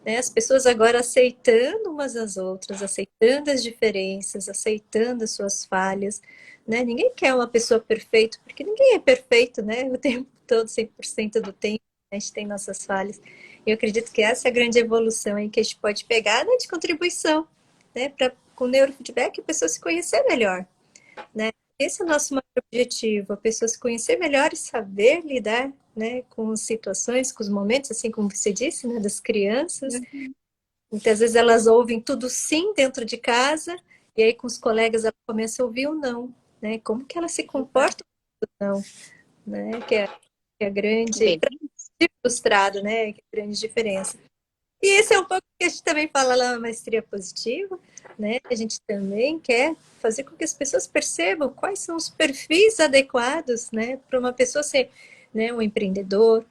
né? As pessoas agora aceitando umas às outras, aceitando as diferenças, aceitando as suas falhas, né? Ninguém quer uma pessoa perfeita, porque ninguém é perfeito, né? O tempo todo, 100% do tempo, a gente tem nossas falhas. Eu acredito que essa é a grande evolução aí que a gente pode pegar, né, de contribuição, né? Com o neurofeedback, a pessoa se conhecer melhor, né? Esse é o nosso maior objetivo, a pessoa se conhecer melhor e saber lidar, né, com as situações, com os momentos, assim como você disse, né, das crianças. Muitas vezes elas ouvem tudo sim dentro de casa, e aí com os colegas ela começa a ouvir o não, né? Como que ela se comporta com o não, né? Que é a grande, Bem, frustrado, né? Que é a grande diferença. E esse é um pouco que a gente também fala lá na maestria positiva, né? A gente também quer fazer com que as pessoas percebam quais são os perfis adequados, né, para uma pessoa ser, né, um empreendedor,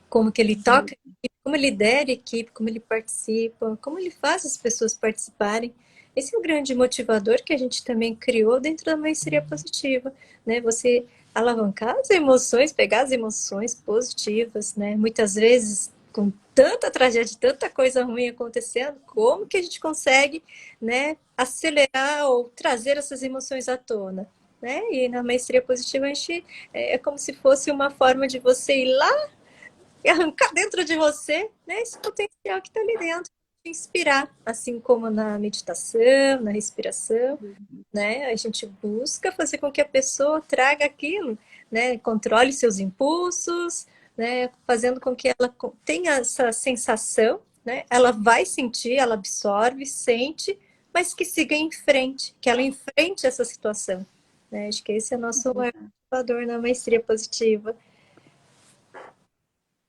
como que ele toca, como ele lidera a equipe, como ele participa, como ele faz as pessoas participarem. Esse é o grande motivador que a gente também criou dentro da maestria positiva, né? Você alavancar as emoções, pegar as emoções positivas, né? Muitas vezes com tanta tragédia, tanta coisa ruim acontecendo, como que a gente consegue, né, acelerar ou trazer essas emoções à tona, né? E na maestria positiva a gente é como se fosse uma forma de você ir lá e arrancar dentro de você, né, esse potencial que está ali dentro, te inspirar, assim como na meditação, na respiração, né? A gente busca fazer com que a pessoa traga aquilo, né? Controle seus impulsos, né? Fazendo com que ela tenha essa sensação, né? Ela vai sentir, ela absorve, sente, mas que siga em frente, que ela enfrente essa situação, né? Acho que esse é o nosso maior motivador na maestria positiva.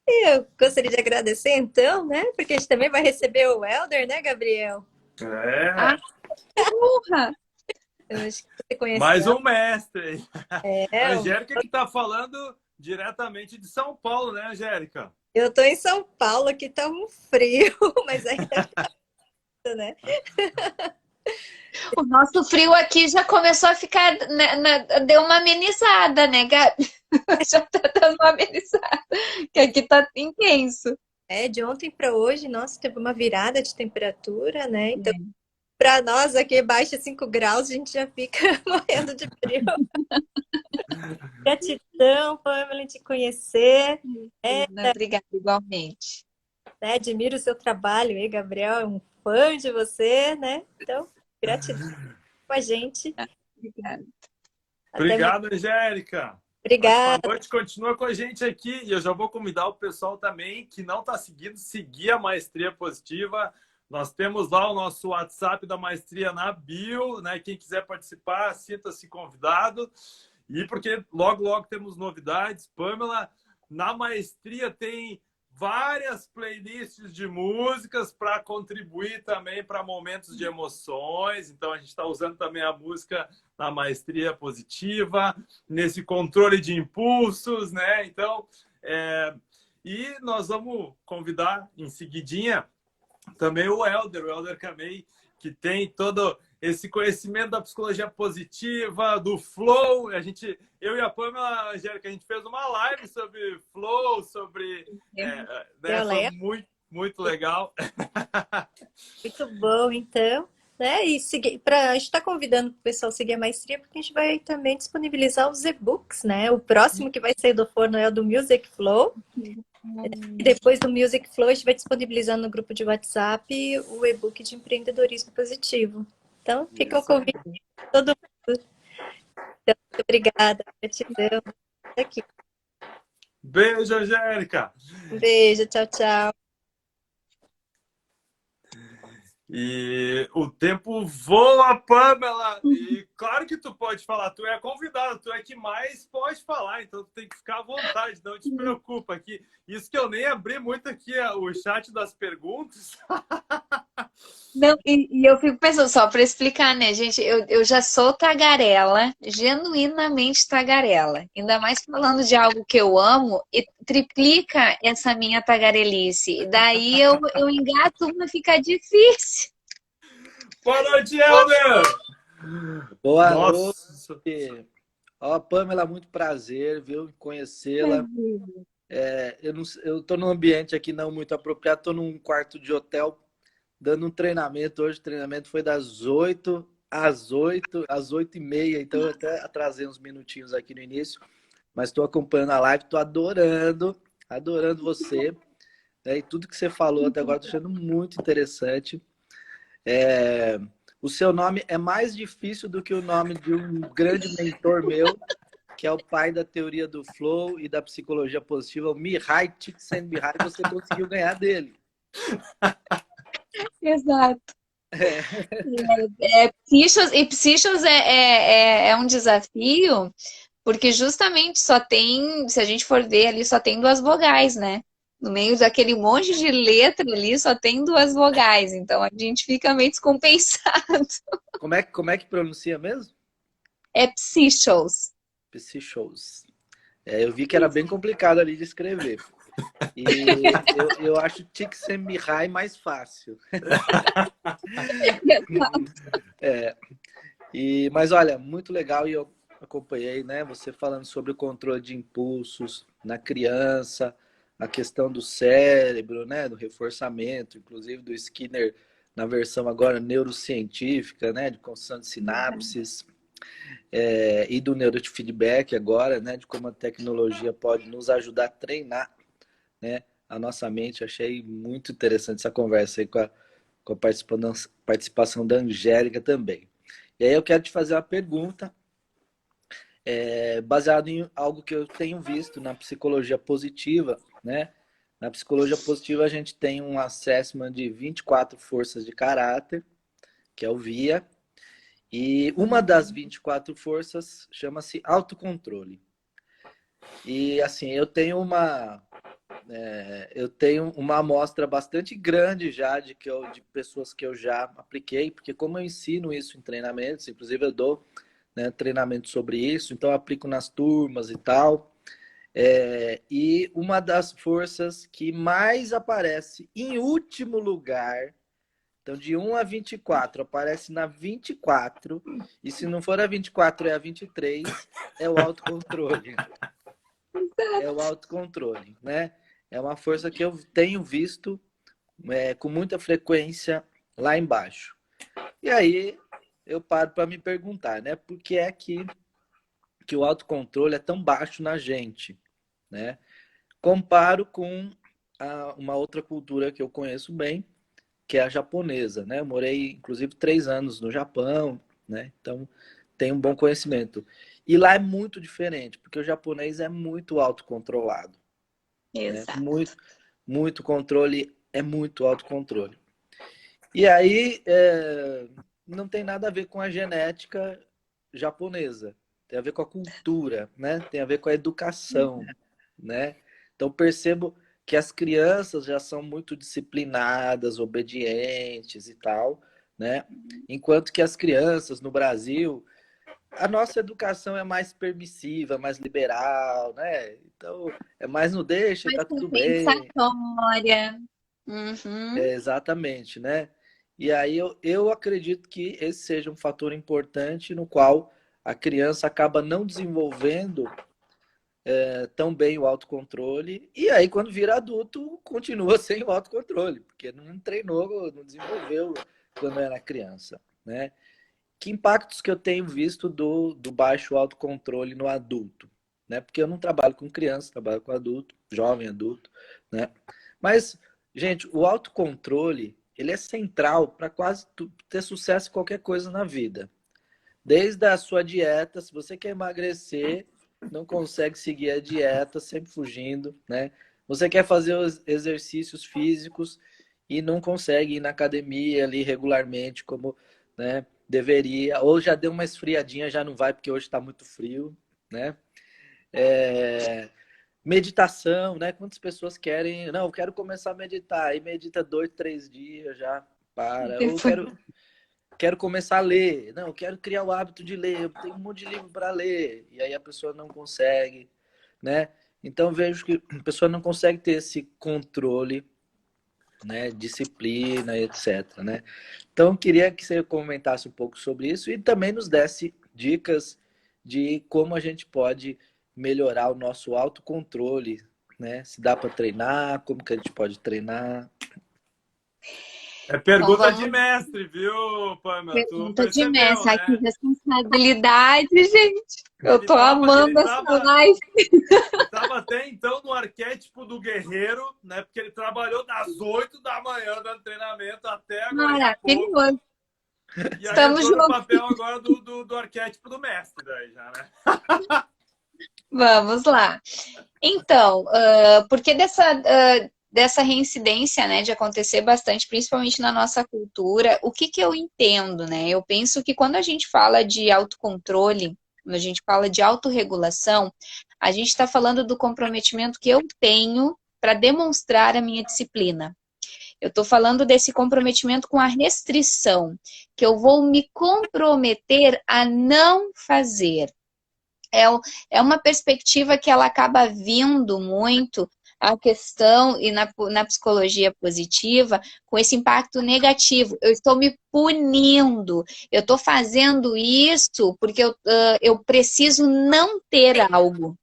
E eu gostaria de agradecer, então, né? Porque a gente também vai receber o Elder, né, Gabriel? Ah, honra! Eu acho que você conhece Mais ela. um mestre. A É, Angélica que está falando diretamente de São Paulo, né, Angélica? Eu tô em São Paulo, aqui tá um frio, mas ainda tá, né? O nosso frio aqui já começou a ficar, deu uma amenizada, né, Gabi? Já tá dando uma amenizada, que aqui tá intenso. É, de ontem para hoje, nossa, teve uma virada de temperatura, né? Então, para nós aqui, baixa 5 graus, a gente já fica morrendo de frio. Gratidão, Pamela, te conhecer. Obrigada, igualmente. Né? Admiro o seu trabalho aí, Gabriel, é um fã de você, né? Então, gratidão com a gente. Obrigada. Obrigado, Angélica. Ótima Obrigada. noite, continua com a gente aqui. E eu já vou convidar o pessoal também que não está seguindo, seguir a Maestria Positiva. Nós temos lá o nosso WhatsApp da Maestria na bio, né? Quem quiser participar, sinta-se convidado. E porque logo, logo temos novidades. Pamela, na Maestria tem várias playlists de músicas para contribuir também para momentos de emoções. Então, a gente está usando também a música na Maestria Positiva, nesse controle de impulsos, né? Então, e nós vamos convidar em seguidinha também o Helder Camei, que tem todo esse conhecimento da psicologia positiva, do flow. Eu e a Pamela, Angélica, a gente fez uma live sobre flow, sobre... foi muito, muito legal. Muito bom, então. Né? E a gente está convidando o pessoal a seguir a Maestria, porque a gente vai também disponibilizar os e-books, né? O próximo que vai sair do forno é o do Music Flow. E depois do Music Flow, a gente vai disponibilizar no grupo de WhatsApp o e-book de empreendedorismo positivo. Então, fica o convite para todo mundo. Então, muito obrigada. Gratidão. Aqui. Beijo, Angélica. Um beijo. Tchau, tchau. E o tempo voa, Pamela! E claro que tu pode falar, tu é a convidada, tu é que mais pode falar, então tu tem que ficar à vontade, não te preocupa aqui. Isso que eu nem abri muito aqui o chat das perguntas. Não, e eu fico pensando, só para explicar, né, gente, eu já sou tagarela, genuinamente tagarela. Ainda mais falando de algo que eu amo, e triplica essa minha tagarelice. Daí eu engato uma, fica difícil. Boa noite, Helder! Boa Nossa. noite! Ó, Pamela, muito prazer, viu, conhecê-la. Eu tô num ambiente aqui não muito apropriado, tô num quarto de hotel dando um treinamento. Hoje o treinamento foi das 8 às 8h30, então eu até atrasei uns minutinhos aqui no início, mas estou acompanhando a live, estou adorando você, né, e tudo que você falou até agora, estou achando muito interessante. O seu nome é mais difícil do que o nome de um grande mentor meu, que é o pai da teoria do flow e da psicologia positiva, o Mihai Csikszentmihalyi. Você conseguiu ganhar dele. Exato. Psychos é um desafio, porque justamente só tem, se a gente for ver ali, só tem 2 vogais, né? No meio daquele monte de letra ali, só tem 2 vogais, então a gente fica meio descompensado. Como é que pronuncia mesmo? É Psychos. Psychos. Eu vi que era bem complicado ali de escrever. E eu acho Csikszentmihalyi mais fácil. Mas olha, muito legal, e eu acompanhei, né, você falando sobre o controle de impulsos na criança, a questão do cérebro, né, do reforçamento, inclusive do Skinner na versão agora neurocientífica, né, de construção de sinapses, e do neurofeedback agora, né, de como a tecnologia pode nos ajudar a treinar, né, a nossa mente. Achei muito interessante essa conversa aí com a participação da Angélica também. E aí eu quero te fazer uma pergunta, baseado em algo que eu tenho visto na psicologia positiva, né? Na psicologia positiva a gente tem um assessment de 24 forças de caráter, que é o VIA, e uma das 24 forças chama-se autocontrole. E assim, eu tenho uma amostra bastante grande já de pessoas que eu já apliquei, porque como eu ensino isso em treinamentos, inclusive eu dou, né, treinamento sobre isso, então eu aplico nas turmas e tal. E uma das forças que mais aparece em último lugar, então de 1 a 24, aparece na 24, e se não for a 24 é a 23, é o autocontrole. É o autocontrole, né? É uma força que eu tenho visto com muita frequência lá embaixo. E aí eu paro para me perguntar, né? Por que é que o autocontrole é tão baixo na gente, né? Comparo com uma outra cultura que eu conheço bem, que é a japonesa, né? Eu morei, inclusive, 3 anos no Japão, né? Então, tenho um bom conhecimento. E lá é muito diferente, porque o japonês é muito autocontrolado. Né? Exato. Muito controle, é muito autocontrole. E aí, não tem nada a ver com a genética japonesa. Tem a ver com a cultura, né? Tem a ver com a educação, né? Então, percebo que as crianças já são muito disciplinadas, obedientes e tal, né? Enquanto que as crianças no Brasil, a nossa educação é mais permissiva, mais liberal, né? Então, é mais no deixa, Mas tá tudo bem. compensatória. Uhum. Exatamente, né? E aí eu acredito que esse seja um fator importante no qual a criança acaba não desenvolvendo tão bem o autocontrole, e aí quando vira adulto continua sem o autocontrole, porque não treinou, não desenvolveu quando era criança, né? Que impactos que eu tenho visto do baixo autocontrole no adulto, né? Porque eu não trabalho com criança, trabalho com adulto, jovem adulto, né? Mas, gente, o autocontrole, ele é central para quase ter sucesso em qualquer coisa na vida. Desde a sua dieta, se você quer emagrecer, não consegue seguir a dieta, sempre fugindo, né? Você quer fazer os exercícios físicos e não consegue ir na academia ali regularmente, como, né, deveria. Ou já deu uma esfriadinha, já não vai porque hoje está muito frio, né? Meditação, né? Quantas pessoas querem... Não, eu quero começar a meditar. Aí medita 2, 3 dias, já para. Ou quero começar a ler. Não, eu quero criar o hábito de ler. Eu tenho um monte de livro para ler. E aí a pessoa não consegue, né? Então vejo que a pessoa não consegue ter esse controle, né? Disciplina, etc, né? Então queria que você comentasse um pouco sobre isso e também nos desse dicas de como a gente pode melhorar o nosso autocontrole, né? Se dá para treinar, como que a gente pode treinar. É Então pergunta de vamos. mestre, viu, Pamela? Tu Pergunta de percebeu, mesa. Ai, que né? responsabilidade, gente. Eu Ele tô tava, ele amando essa tava, live. ele tava até então no arquétipo do guerreiro, né? Porque ele trabalhou das 8 da manhã dando treinamento até agora há pouco. Maravilhoso. E aí Estamos entrou no juntos. papel agora do arquétipo do mestre daí já, né? Vamos lá. Então, porque dessa reincidência, né, de acontecer bastante, principalmente na nossa cultura, o que eu entendo, né? Eu penso que quando a gente fala de autocontrole, quando a gente fala de autorregulação, a gente está falando do comprometimento que eu tenho para demonstrar a minha disciplina. Eu estou falando desse comprometimento com a restrição, que eu vou me comprometer a não fazer. É uma perspectiva que ela acaba vindo muito a questão e na psicologia positiva com esse impacto negativo. Eu estou me punindo, eu estou fazendo isso porque eu preciso não ter algo.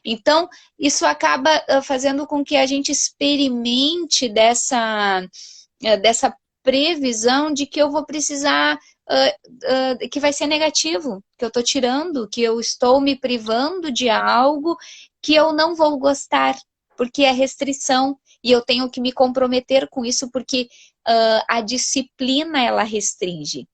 Então, isso acaba fazendo com que a gente experimente dessa previsão de que eu vou precisar, que vai ser negativo, que eu estou tirando, que eu estou me privando de algo que eu não vou gostar, porque é restrição, e eu tenho que me comprometer com isso, porque a disciplina, ela restringe.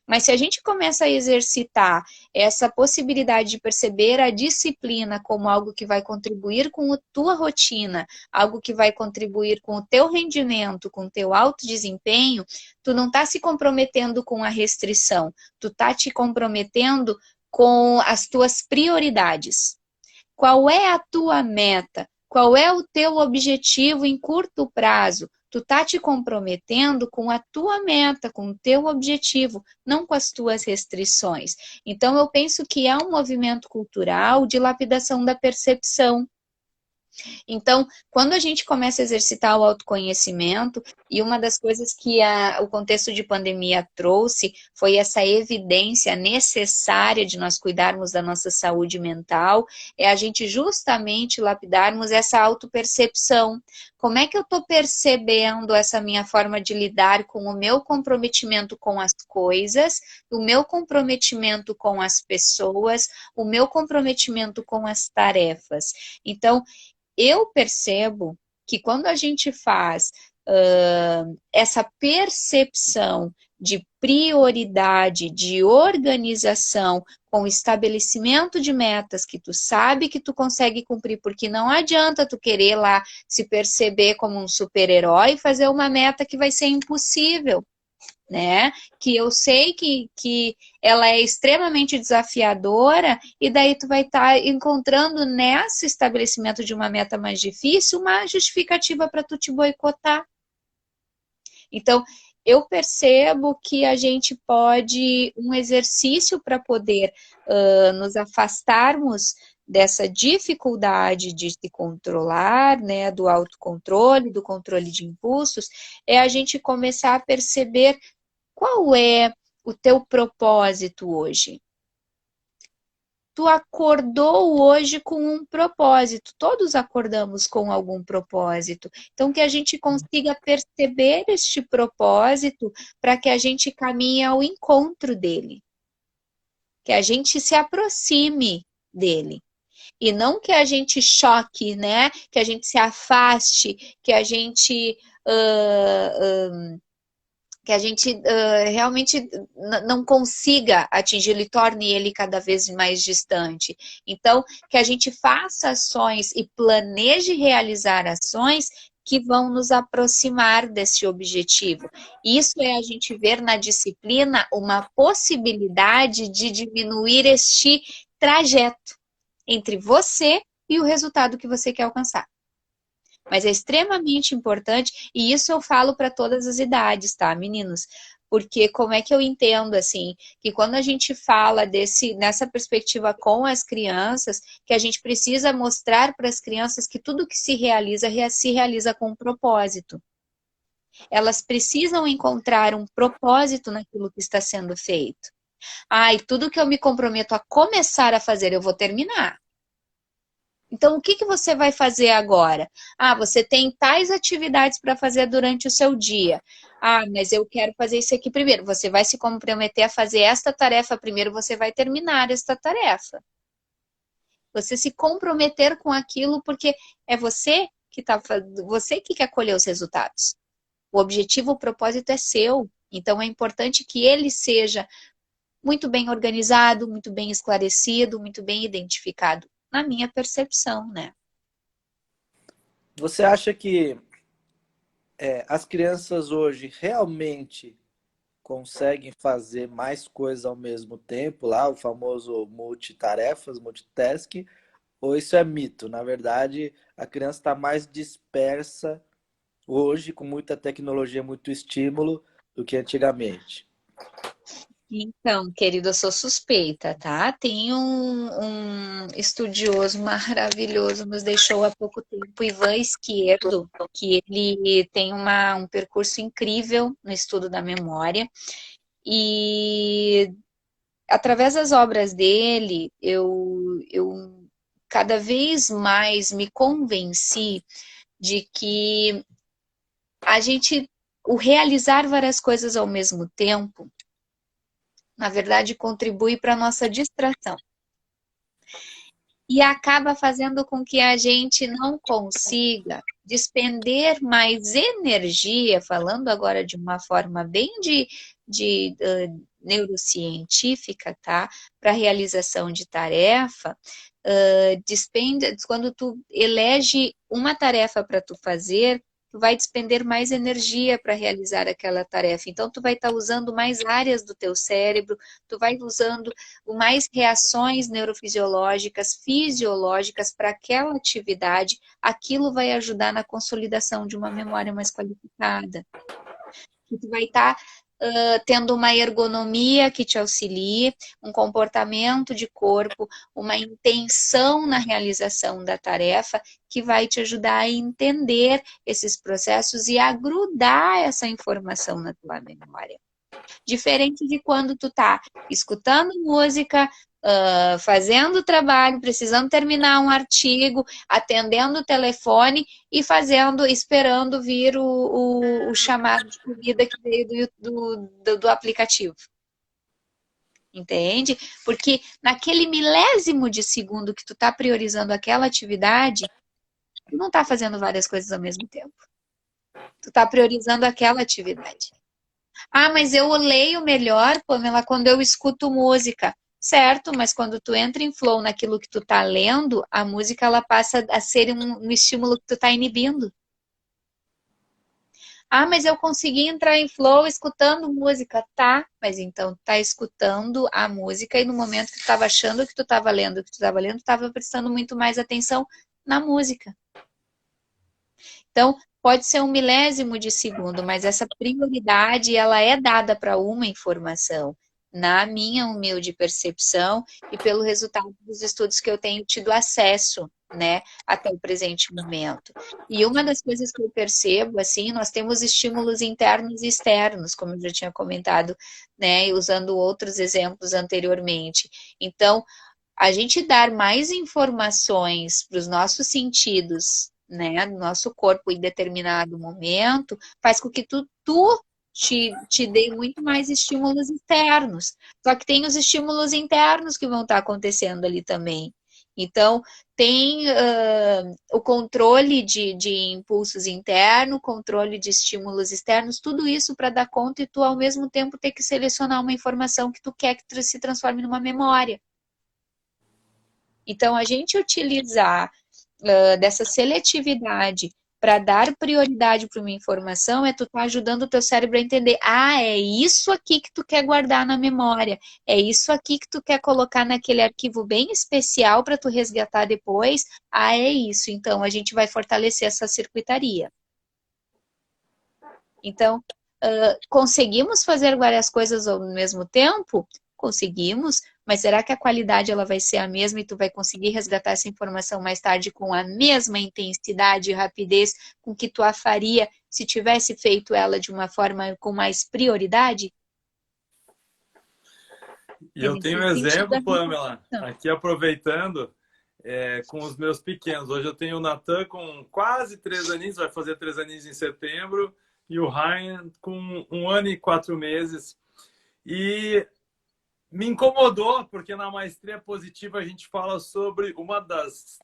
Mas se a gente começa a exercitar essa possibilidade de perceber a disciplina como algo que vai contribuir com a tua rotina, algo que vai contribuir com o teu rendimento, com o teu alto desempenho, tu não tá se comprometendo com a restrição, tu tá te comprometendo com as tuas prioridades. Qual é a tua meta? Qual é o teu objetivo em curto prazo? Tu tá te comprometendo com a tua meta, com o teu objetivo, não com as tuas restrições. Então, eu penso que é um movimento cultural de lapidação da percepção. Então, quando a gente começa a exercitar o autoconhecimento, e uma das coisas que o contexto de pandemia trouxe foi essa evidência necessária de nós cuidarmos da nossa saúde mental, é a gente justamente lapidarmos essa autopercepção. Como é que eu estou percebendo essa minha forma de lidar com o meu comprometimento com as coisas, o meu comprometimento com as pessoas, o meu comprometimento com as tarefas? Então, eu percebo que quando a gente faz essa percepção de prioridade, de organização, com estabelecimento de metas que tu sabe que tu consegue cumprir, porque não adianta tu querer lá se perceber como um super-herói e fazer uma meta que vai ser impossível, né? Que eu sei que ela é extremamente desafiadora e daí tu vai estar encontrando nesse estabelecimento de uma meta mais difícil uma justificativa para tu te boicotar. Então, eu percebo que a gente pode, um exercício para poder nos afastarmos dessa dificuldade de se controlar, né, do autocontrole, do controle de impulsos, é a gente começar a perceber qual é o teu propósito hoje. Tu acordou hoje com um propósito, todos acordamos com algum propósito. Então, que a gente consiga perceber este propósito para que a gente caminhe ao encontro dele. Que a gente se aproxime dele. E não que a gente choque, né? Que a gente se afaste, que a gente realmente não consiga atingir e torne ele cada vez mais distante. Então, que a gente faça ações e planeje realizar ações que vão nos aproximar desse objetivo. Isso é a gente ver na disciplina uma possibilidade de diminuir este trajeto entre você e o resultado que você quer alcançar. Mas é extremamente importante, e isso eu falo para todas as idades, tá, meninos? Porque como é que eu entendo, assim, que quando a gente fala nessa perspectiva com as crianças, que a gente precisa mostrar para as crianças que tudo que se realiza com um propósito. Elas precisam encontrar um propósito naquilo que está sendo feito. E tudo que eu me comprometo a começar a fazer, eu vou terminar. Então, o que você vai fazer agora? Você tem tais atividades para fazer durante o seu dia. Mas eu quero fazer isso aqui primeiro. Você vai se comprometer a fazer esta tarefa primeiro, você vai terminar esta tarefa. Você se comprometer com aquilo porque é você que quer colher os resultados. O objetivo, o propósito é seu. Então, é importante que ele seja muito bem organizado, muito bem esclarecido, muito bem identificado. Na minha percepção, né? Você acha que as crianças hoje realmente conseguem fazer mais coisas ao mesmo tempo, lá o famoso multitarefas, multitasking, ou isso é mito? Na verdade, a criança está mais dispersa hoje, com muita tecnologia, muito estímulo, do que antigamente. Então, querido, eu sou suspeita, tá? Tem um estudioso maravilhoso, nos deixou há pouco tempo, Ivan Izquierdo, que ele tem um percurso incrível no estudo da memória. E através das obras dele, eu cada vez mais me convenci de que o realizar várias coisas ao mesmo tempo, na verdade, contribui para a nossa distração. E acaba fazendo com que a gente não consiga despender mais energia, falando agora de uma forma bem de neurocientífica, tá? Para a realização de tarefa, quando tu elege uma tarefa para tu fazer, tu vai despender mais energia para realizar aquela tarefa. Então, tu vai estar usando mais áreas do teu cérebro, tu vai usando mais reações neurofisiológicas, fisiológicas para aquela atividade. Aquilo vai ajudar na consolidação de uma memória mais qualificada. Que tu vai estar tendo uma ergonomia que te auxilie, um comportamento de corpo, uma intenção na realização da tarefa que vai te ajudar a entender esses processos e a grudar essa informação na tua memória. Diferente de quando tu tá escutando música, fazendo trabalho, precisando terminar um artigo, atendendo o telefone e esperando vir o chamado de comida que veio do aplicativo. Entende? Porque naquele milésimo de segundo que tu tá priorizando aquela atividade, tu não tá fazendo várias coisas ao mesmo tempo. Tu tá priorizando aquela atividade. Ah, mas eu leio melhor, Pamela, quando eu escuto música. Certo, mas quando tu entra em flow naquilo que tu tá lendo, a música ela passa a ser um estímulo que tu tá inibindo. Ah, mas eu consegui entrar em flow escutando música. Tá, mas então tu tá escutando a música e no momento que tu tava achando que tu tava lendo o que tu tava lendo, tu tava prestando muito mais atenção na música. Então, pode ser um milésimo de segundo, mas essa prioridade ela é dada para uma informação, na minha humilde percepção e pelo resultado dos estudos que eu tenho tido acesso, né, até o presente momento. E uma das coisas que eu percebo, assim, nós temos estímulos internos e externos, como eu já tinha comentado, né, usando outros exemplos anteriormente. Então, a gente dar mais informações para os nossos sentidos, né, no nosso corpo em determinado momento, faz com que tu te dê muito mais estímulos externos. Só que tem os estímulos internos que vão estar acontecendo ali também. Então, tem o controle de impulsos internos, controle de estímulos externos, tudo isso para dar conta e tu, ao mesmo tempo, ter que selecionar uma informação que tu quer que se transforme numa memória. Então, a gente utilizar dessa seletividade para dar prioridade para uma informação é tu tá ajudando o teu cérebro a entender, é isso aqui que tu quer guardar na memória, é isso aqui que tu quer colocar naquele arquivo bem especial para tu resgatar depois, é isso, então a gente vai fortalecer essa circuitaria. Então, conseguimos fazer várias coisas ao mesmo tempo? Conseguimos, mas será que a qualidade ela vai ser a mesma e tu vai conseguir resgatar essa informação mais tarde com a mesma intensidade e rapidez com que tu a faria se tivesse feito ela de uma forma com mais prioridade? E eu tenho um exemplo, Pamela, aqui aproveitando, com os meus pequenos. Hoje eu tenho o Natan com quase 3 aninhos, vai fazer 3 aninhos em setembro, e o Ryan com 1 ano e 4 meses. E me incomodou, porque na Maestria Positiva a gente fala sobre uma das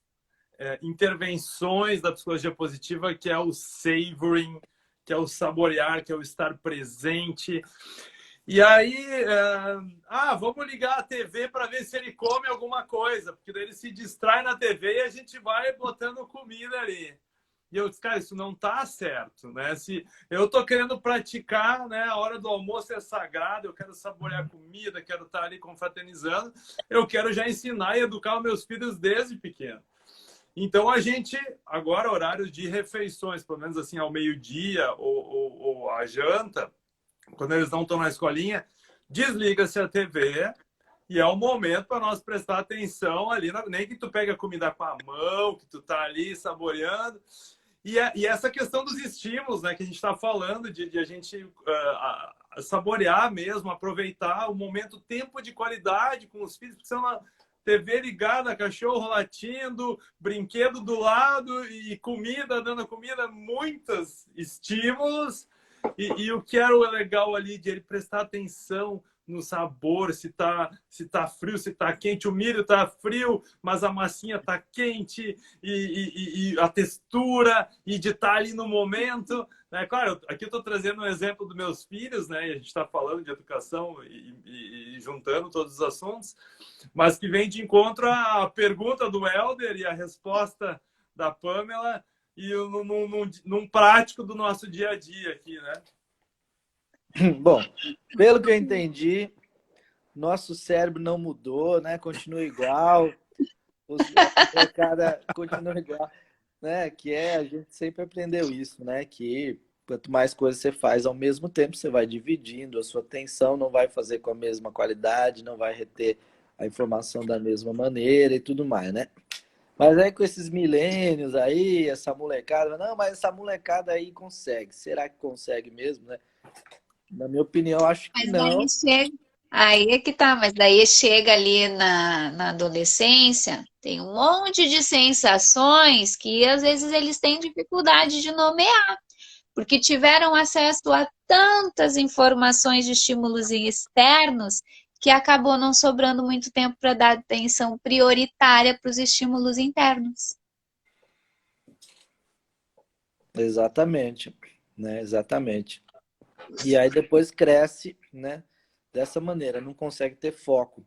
intervenções da psicologia positiva, que é o savoring, que é o saborear, que é o estar presente. E aí, vamos ligar a TV para ver se ele come alguma coisa, porque daí ele se distrai na TV e a gente vai botando comida ali. E eu disse, cara, isso não tá certo, né? Se eu tô querendo praticar, né? A hora do almoço é sagrada, eu quero saborear comida, quero estar ali confraternizando, eu quero já ensinar e educar os meus filhos desde pequeno. Então a gente, agora horários de refeições, pelo menos assim ao meio-dia ou à janta, quando eles não estão na escolinha, desliga-se a TV e é o momento para nós prestar atenção ali, nem que tu pega a comida com a mão, que tu tá ali saboreando. E essa questão dos estímulos, né, que a gente está falando, de a gente saborear mesmo, aproveitar o momento, tempo de qualidade com os filhos, porque senão TV ligada, cachorro latindo, brinquedo do lado e comida, dando comida, muitos estímulos. E o que era o legal ali de ele prestar atenção no sabor, se tá frio, se tá quente, o milho tá frio, mas a massinha tá quente, e a textura, e de estar ali no momento, né? Claro, aqui eu tô trazendo um exemplo dos meus filhos, né? E a gente está falando de educação e juntando todos os assuntos, mas que vem de encontro à pergunta do Helder e a resposta da Pamela, e num prático do nosso dia a dia aqui, né? Bom, pelo que eu entendi, nosso cérebro não mudou, né? Continua igual, a molecada continua igual, né? A gente sempre aprendeu isso, né? Que quanto mais coisas você faz ao mesmo tempo, você vai dividindo, a sua atenção não vai fazer com a mesma qualidade, não vai reter a informação da mesma maneira e tudo mais, né? Mas aí com esses milênios aí, essa molecada, não, mas essa molecada aí consegue. Será que consegue mesmo, né? Na minha opinião, acho que Mas daí não. chega, aí é que tá, mas daí chega ali na adolescência, tem um monte de sensações que às vezes eles têm dificuldade de nomear, porque tiveram acesso a tantas informações de estímulos externos que acabou não sobrando muito tempo para dar atenção prioritária para os estímulos internos. Exatamente, né? Exatamente. E aí depois cresce, né? Dessa maneira, não consegue ter foco,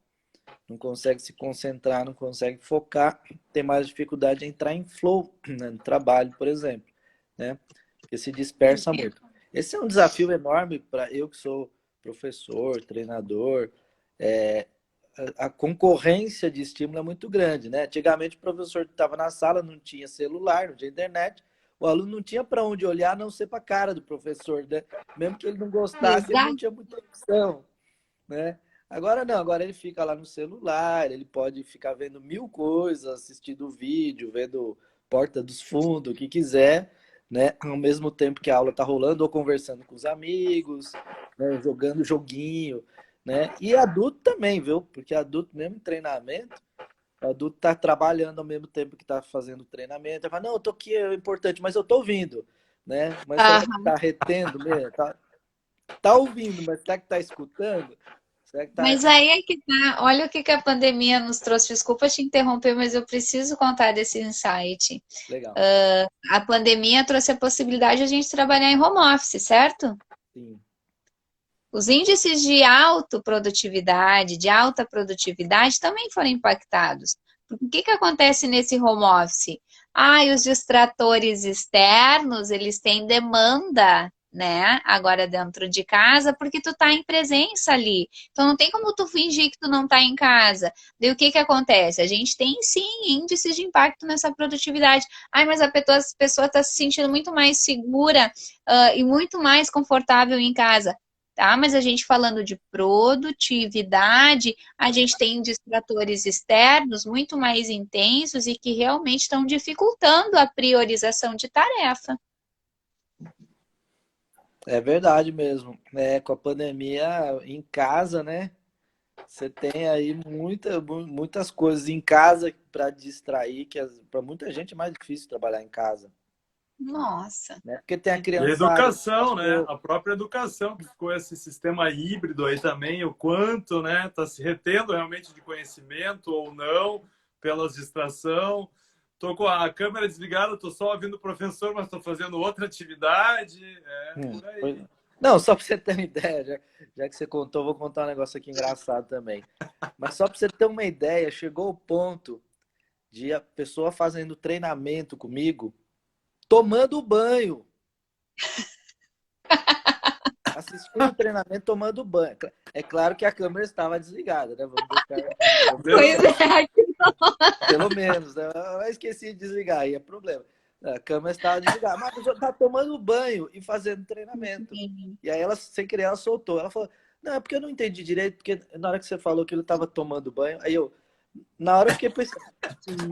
não consegue se concentrar, não consegue focar, tem mais dificuldade em entrar em flow, né? No trabalho, por exemplo, né? Porque se dispersa muito. Esse é um desafio enorme para eu que sou professor, treinador. A concorrência de estímulo é muito grande, né? Antigamente o professor estava na sala, não tinha celular, não tinha internet, o aluno não tinha para onde olhar, a não ser para a cara do professor, né? Mesmo que ele não gostasse, ele não Exato. tinha muita opção, né? Agora não, agora ele fica lá no celular, ele pode ficar vendo mil coisas, assistindo vídeo, vendo Porta dos Fundos, o que quiser, né? Ao mesmo tempo que a aula está rolando, ou conversando com os amigos, né? Jogando joguinho, né? E adulto também, viu? Porque adulto mesmo em treinamento, o adulto está trabalhando ao mesmo tempo que está fazendo treinamento. Ele fala, não, eu tô aqui, é importante, mas eu tô ouvindo, né? Mas será que Aham. está retendo mesmo? Tá ouvindo, mas será que está escutando? Será que tá... Mas aí é que tá, olha o que que a pandemia nos trouxe. Desculpa te interromper, mas eu preciso contar desse insight. Legal. A pandemia trouxe a possibilidade de a gente trabalhar em home office, certo? Sim. Os índices de autoprodutividade, de alta produtividade também foram impactados. Porque o que que acontece nesse home office? Ah, e os distratores externos, eles têm demanda, né? Agora dentro de casa, porque tu tá em presença ali. Então não tem como tu fingir que tu não tá em casa. Daí o que que acontece? A gente tem sim índices de impacto nessa produtividade. Ai, mas a pessoa está se sentindo muito mais segura, e muito mais confortável em casa. Tá? Mas a gente falando de produtividade, a gente tem distratores externos muito mais intensos e que realmente estão dificultando a priorização de tarefa. É verdade mesmo. É, com a pandemia em casa, né? Você tem aí muitas coisas em casa para distrair, que para muita gente é mais difícil trabalhar em casa, Nossa. né? Porque tem a E a criançada que educação, né? passou. A própria educação, que ficou esse sistema híbrido aí também, o quanto, né, está se retendo realmente de conhecimento ou não, pelas distração. Tô com a câmera desligada, tô só ouvindo o professor, mas estou fazendo outra atividade. É por aí. Não, só para você ter uma ideia, já que você contou, vou contar um negócio aqui engraçado também. Mas só para você ter uma ideia, chegou o ponto de a pessoa fazendo treinamento comigo, tomando banho. Assistindo o treinamento, tomando banho. É claro que a câmera estava desligada, né? Vamos Pelo Pois deixar menos. é. pelo menos, né? Eu esqueci de desligar, aí é problema. A câmera estava desligada, mas a pessoa estava tomando banho e fazendo treinamento. E aí ela, sem querer, ela soltou. Ela falou, não, é porque eu não entendi direito, porque na hora que você falou que ele estava tomando banho, na hora eu fiquei pensando,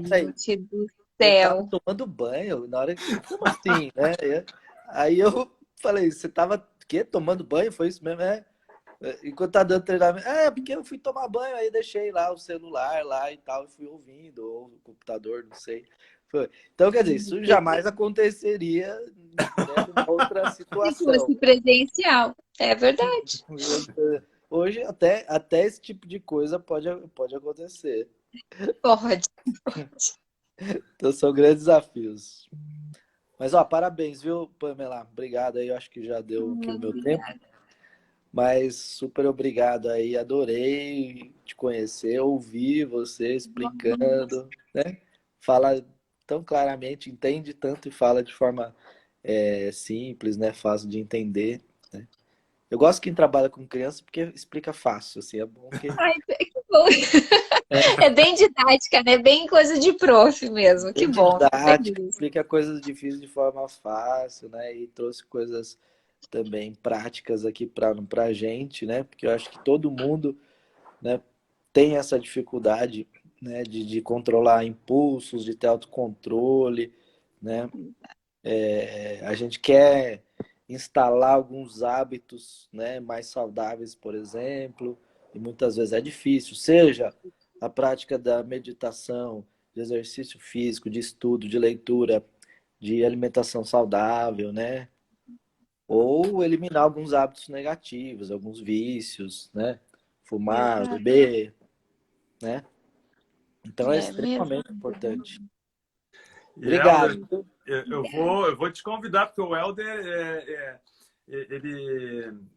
peraí, Gente do ele estava céu. tomando banho, na hora, como assim, né? Aí eu falei, você estava, quê? Tomando banho? Foi isso mesmo? Enquanto tá dando treinamento. Porque eu fui tomar banho, aí deixei lá o celular lá e tal, e fui ouvindo, ou o computador, não sei. Então, quer dizer, isso jamais aconteceria, né, numa outra Se situação. fosse presencial. É verdade. Hoje, até esse tipo de coisa pode acontecer. Pode. Então, são grandes desafios. Mas, ó, parabéns, viu, Pamela? Obrigado aí, eu acho que já deu aqui o meu tempo. Mas super obrigado aí, adorei te conhecer, ouvir você explicando, né? Fala tão claramente, entende tanto e fala de forma simples, né? Fácil de entender, né? Eu gosto quem trabalha com criança porque explica fácil, assim, é bom que Ai, que bom. É bem didática, né? Bem coisa de prof mesmo. Que bem bom, fico didático, feliz. explica coisas difíceis de forma fácil, né? E trouxe coisas também práticas aqui para a gente, né? Porque eu acho que todo mundo, né, tem essa dificuldade, né, de controlar impulsos, de ter autocontrole, né? A gente quer instalar alguns hábitos, né, mais saudáveis, por exemplo, e muitas vezes é difícil, seja a prática da meditação, de exercício físico, de estudo, de leitura, de alimentação saudável, né? Ou eliminar alguns hábitos negativos, alguns vícios, né? Fumar, Exato. beber, né? Então é É mesmo. extremamente importante. E Helder, Obrigado. eu vou te convidar, porque o Helder,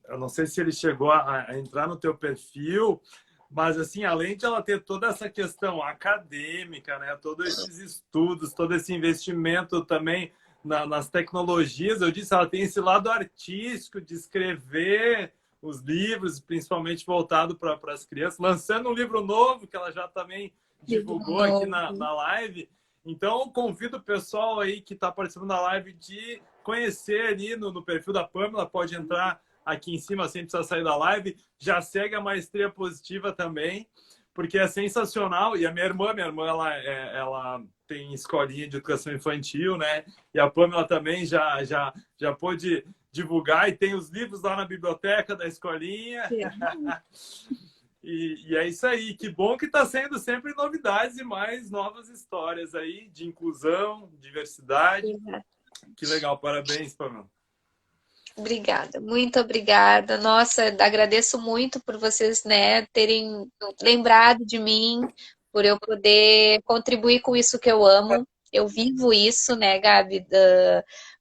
eu não sei se ele chegou a entrar no teu perfil, mas assim, além de ela ter toda essa questão acadêmica, né, todos esses estudos, todo esse investimento também nas tecnologias, eu disse, ela tem esse lado artístico de escrever os livros, principalmente voltado para as crianças, lançando um livro novo que ela já também divulgou aqui na live. Então, convido o pessoal aí que está participando da live de conhecer ali no perfil da Pamela. Pode entrar aqui em cima sem precisar sair da live. Já segue a Maestria Positiva também, porque é sensacional. E a minha irmã ela tem escolinha de educação infantil, né? E a Pamela também já pôde divulgar. E tem os livros lá na biblioteca da escolinha. E é isso aí, que bom que está sendo sempre novidades e mais novas histórias aí de inclusão, diversidade. Exato. Que legal, parabéns, Pamela. Obrigada, muito obrigada. Nossa, agradeço muito por vocês, né, terem lembrado de mim, por eu poder contribuir com isso que eu amo. Eu vivo isso, né, Gabi?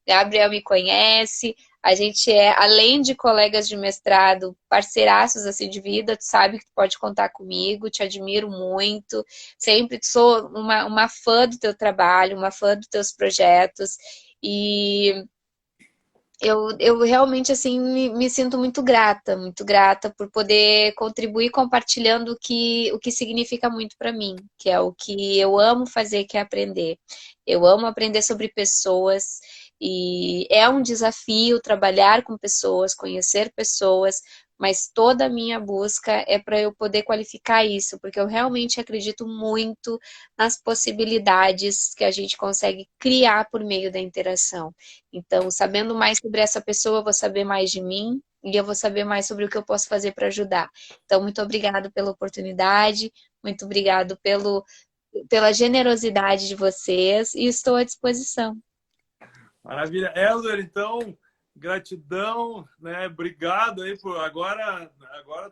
Gabriel me conhece. A gente é, além de colegas de mestrado, parceiraços assim de vida. Tu sabe que tu pode contar comigo. Te admiro muito. Sempre sou uma fã do teu trabalho, uma fã dos teus projetos. E eu realmente, assim, me sinto muito grata por poder contribuir compartilhando o que significa muito para mim, que é o que eu amo fazer, que é aprender. Eu amo aprender sobre pessoas e é um desafio trabalhar com pessoas, conhecer pessoas, mas toda a minha busca é para eu poder qualificar isso, porque eu realmente acredito muito nas possibilidades que a gente consegue criar por meio da interação. Então, sabendo mais sobre essa pessoa, eu vou saber mais de mim e eu vou saber mais sobre o que eu posso fazer para ajudar. Então, muito obrigado pela oportunidade, muito obrigado pela generosidade de vocês e estou à disposição. Maravilha. Helder, então, gratidão, né? Obrigado aí por agora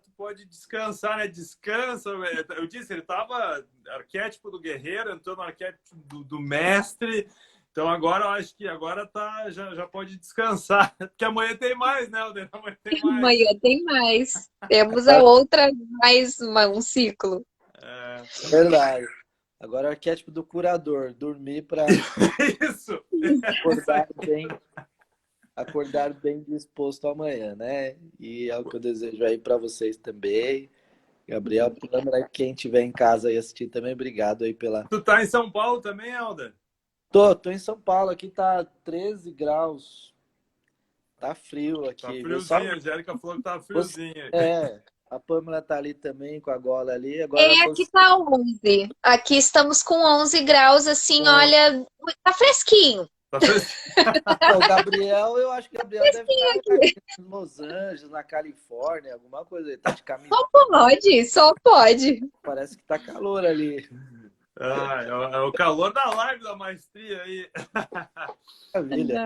tu pode descansar, né? Descansa. Eu disse, ele estava arquétipo do guerreiro, entrou no arquétipo do mestre. Então agora eu acho que agora já pode descansar, porque amanhã tem mais, né, Helder? Amanhã tem mais. Amanhã tem mais. Temos a outra, mais um ciclo. Verdade. Agora o arquétipo do curador, dormir para Isso. acordar bem disposto amanhã, né? E é o que eu desejo aí para vocês também. Gabriel, Pamela, quem estiver em casa e assistir também, obrigado aí pela... Tu tá em São Paulo também, Helder? Tô em São Paulo, aqui tá 13 graus. Tá frio aqui. Tá friozinho, a Angélica falou que tá friozinho. A Pamela tá ali também com a gola ali. Agora Aqui tá 11. Aqui estamos com 11 graus, assim, olha, tá fresquinho. Tá fresquinho. O Gabriel, eu acho que o Gabriel deve estar em Los Angeles, na Califórnia, alguma coisa. Ele tá de caminho. Só pode. Parece que tá calor ali. É o calor da live da maestria aí. Maravilha.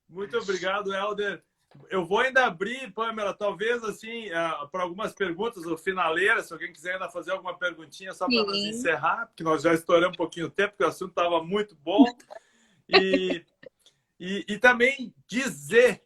Muito obrigado, Helder. Eu vou ainda abrir, Pamela, talvez assim, para algumas perguntas, ou finaleiras, se alguém quiser ainda fazer alguma perguntinha só para nós encerrar, porque nós já estouramos um pouquinho o tempo, porque o assunto estava muito bom. E também dizer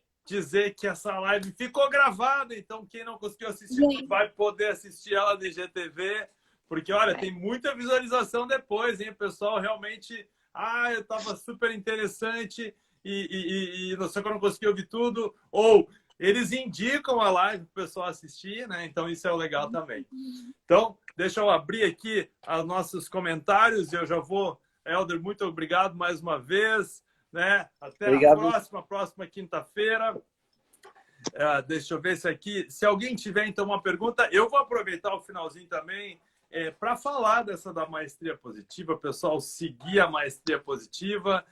que essa live ficou gravada, então quem não conseguiu assistir vai poder assistir ela no IGTV, porque olha, tem muita visualização depois, hein? O pessoal realmente ah, eu estava super interessante e não sei que eu não consegui ouvir tudo, ou eles indicam a live para o pessoal assistir, né? Então isso é o legal também. Então, deixa eu abrir aqui os nossos comentários e eu já vou... Helder, muito obrigado mais uma vez, né? Até Obrigado. a próxima quinta-feira. Deixa eu ver se aqui... Se alguém tiver, então, uma pergunta, eu vou aproveitar o finalzinho também para falar dessa da Maestria Positiva, pessoal, seguir a Maestria Positiva.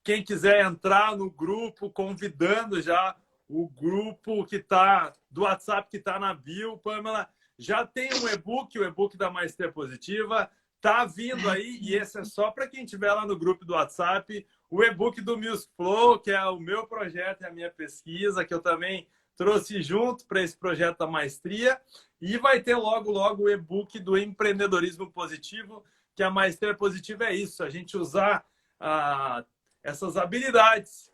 Quem quiser entrar no grupo, convidando já o grupo que tá do WhatsApp que está na bio, Pamela, já tem um e-book, o e-book da Maestria Positiva, tá vindo aí, e esse é só para quem estiver lá no grupo do WhatsApp, o e-book do Music Flow, que é o meu projeto e a minha pesquisa, que eu também trouxe junto para esse projeto da Maestria, e vai ter logo, logo o e-book do Empreendedorismo Positivo, que a Maestria Positiva é isso, a gente usar essas habilidades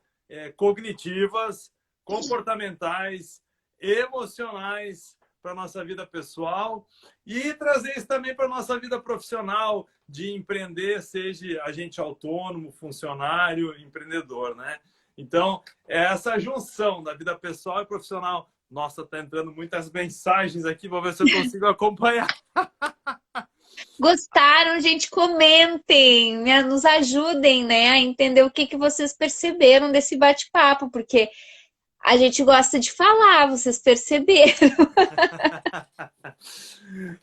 cognitivas, comportamentais, emocionais para a nossa vida pessoal e trazer isso também para a nossa vida profissional, de empreender, seja agente autônomo, funcionário, empreendedor, né? Então, é essa junção da vida pessoal e profissional. Nossa, tá entrando muitas mensagens aqui, vou ver se eu consigo acompanhar. Gostaram, gente? Comentem, né? Nos ajudem, né, a entender o que vocês perceberam desse bate-papo, porque a gente gosta de falar, vocês perceberam.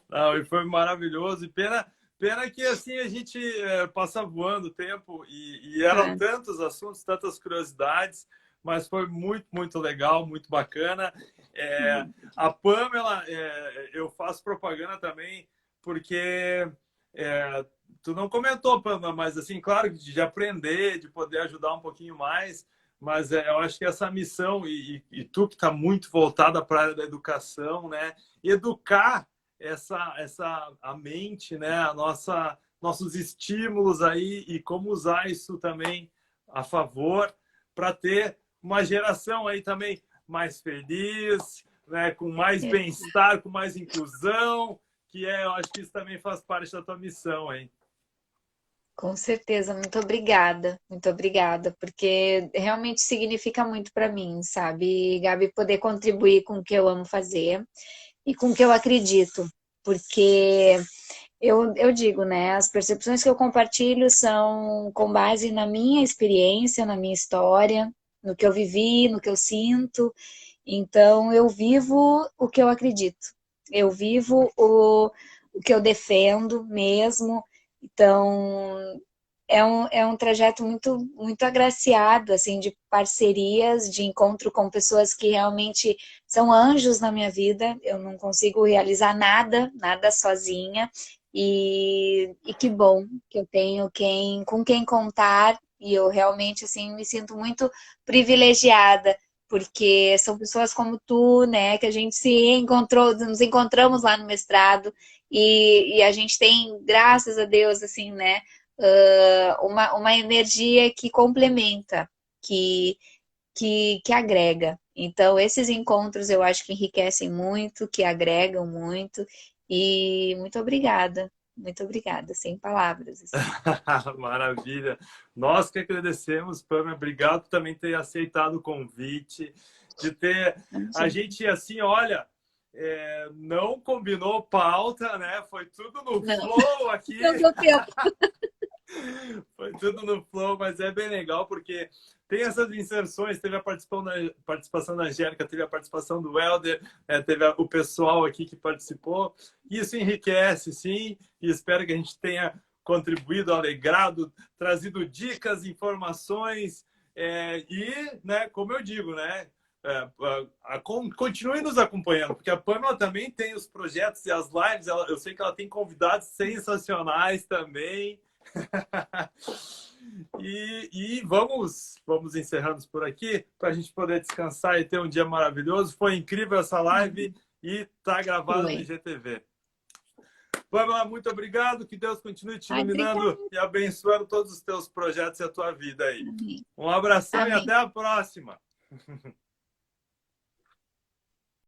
Não, e foi maravilhoso. E pena que assim a gente passa voando o tempo e eram tantos assuntos, tantas curiosidades, mas foi muito, muito legal, muito bacana. A Pamela, eu faço propaganda também, porque tu não comentou, Pamela, mas assim, claro, de aprender, de poder ajudar um pouquinho mais. Mas eu acho que essa missão, e tu que está muito voltada para a área da educação, né? Educar a mente, né? Nossos estímulos aí e como usar isso também a favor para ter uma geração aí também mais feliz, né? Com mais bem-estar, com mais inclusão, eu acho que isso também faz parte da tua missão, hein? Com certeza, muito obrigada, porque realmente significa muito para mim, sabe, Gabi, poder contribuir com o que eu amo fazer e com o que eu acredito, porque eu digo, né, as percepções que eu compartilho são com base na minha experiência, na minha história, no que eu vivi, no que eu sinto, então eu vivo o que eu acredito, eu vivo o que eu defendo mesmo. Então, é um trajeto muito, muito agraciado, assim, de parcerias, de encontro com pessoas que realmente são anjos na minha vida. Eu não consigo realizar nada sozinha. E que bom que eu tenho com quem contar. E eu realmente, assim, me sinto muito privilegiada, porque são pessoas como tu, né, que a gente nos encontramos lá no mestrado, e a gente tem, graças a Deus, assim, né, uma energia que complementa, que agrega. Então, esses encontros eu acho que enriquecem muito, que agregam muito, e muito obrigada, sem palavras. Assim. Maravilha. Nós que agradecemos, Pamela. Obrigado por também ter aceitado o convite, de ter... A gente, assim, olha, não combinou pauta, né? Foi tudo no flow aqui. Não deu tempo. Foi tudo no flow, mas é bem legal, porque tem essas inserções, teve a participação da Angélica, teve a participação do Helder, teve o pessoal aqui que participou. Isso enriquece, sim, e espero que a gente tenha contribuído, alegrado, trazido dicas, informações, e, né, como eu digo, né, continue nos acompanhando, porque a Pamela também tem os projetos e as lives, eu sei que ela tem convidados sensacionais também. E vamos encerrando por aqui para a gente poder descansar e ter um dia maravilhoso. Foi incrível essa live e está gravada no IGTV. Pamela, muito obrigado. Que Deus continue te iluminando e abençoando todos os teus projetos e a tua vida aí. Um abração e até a próxima.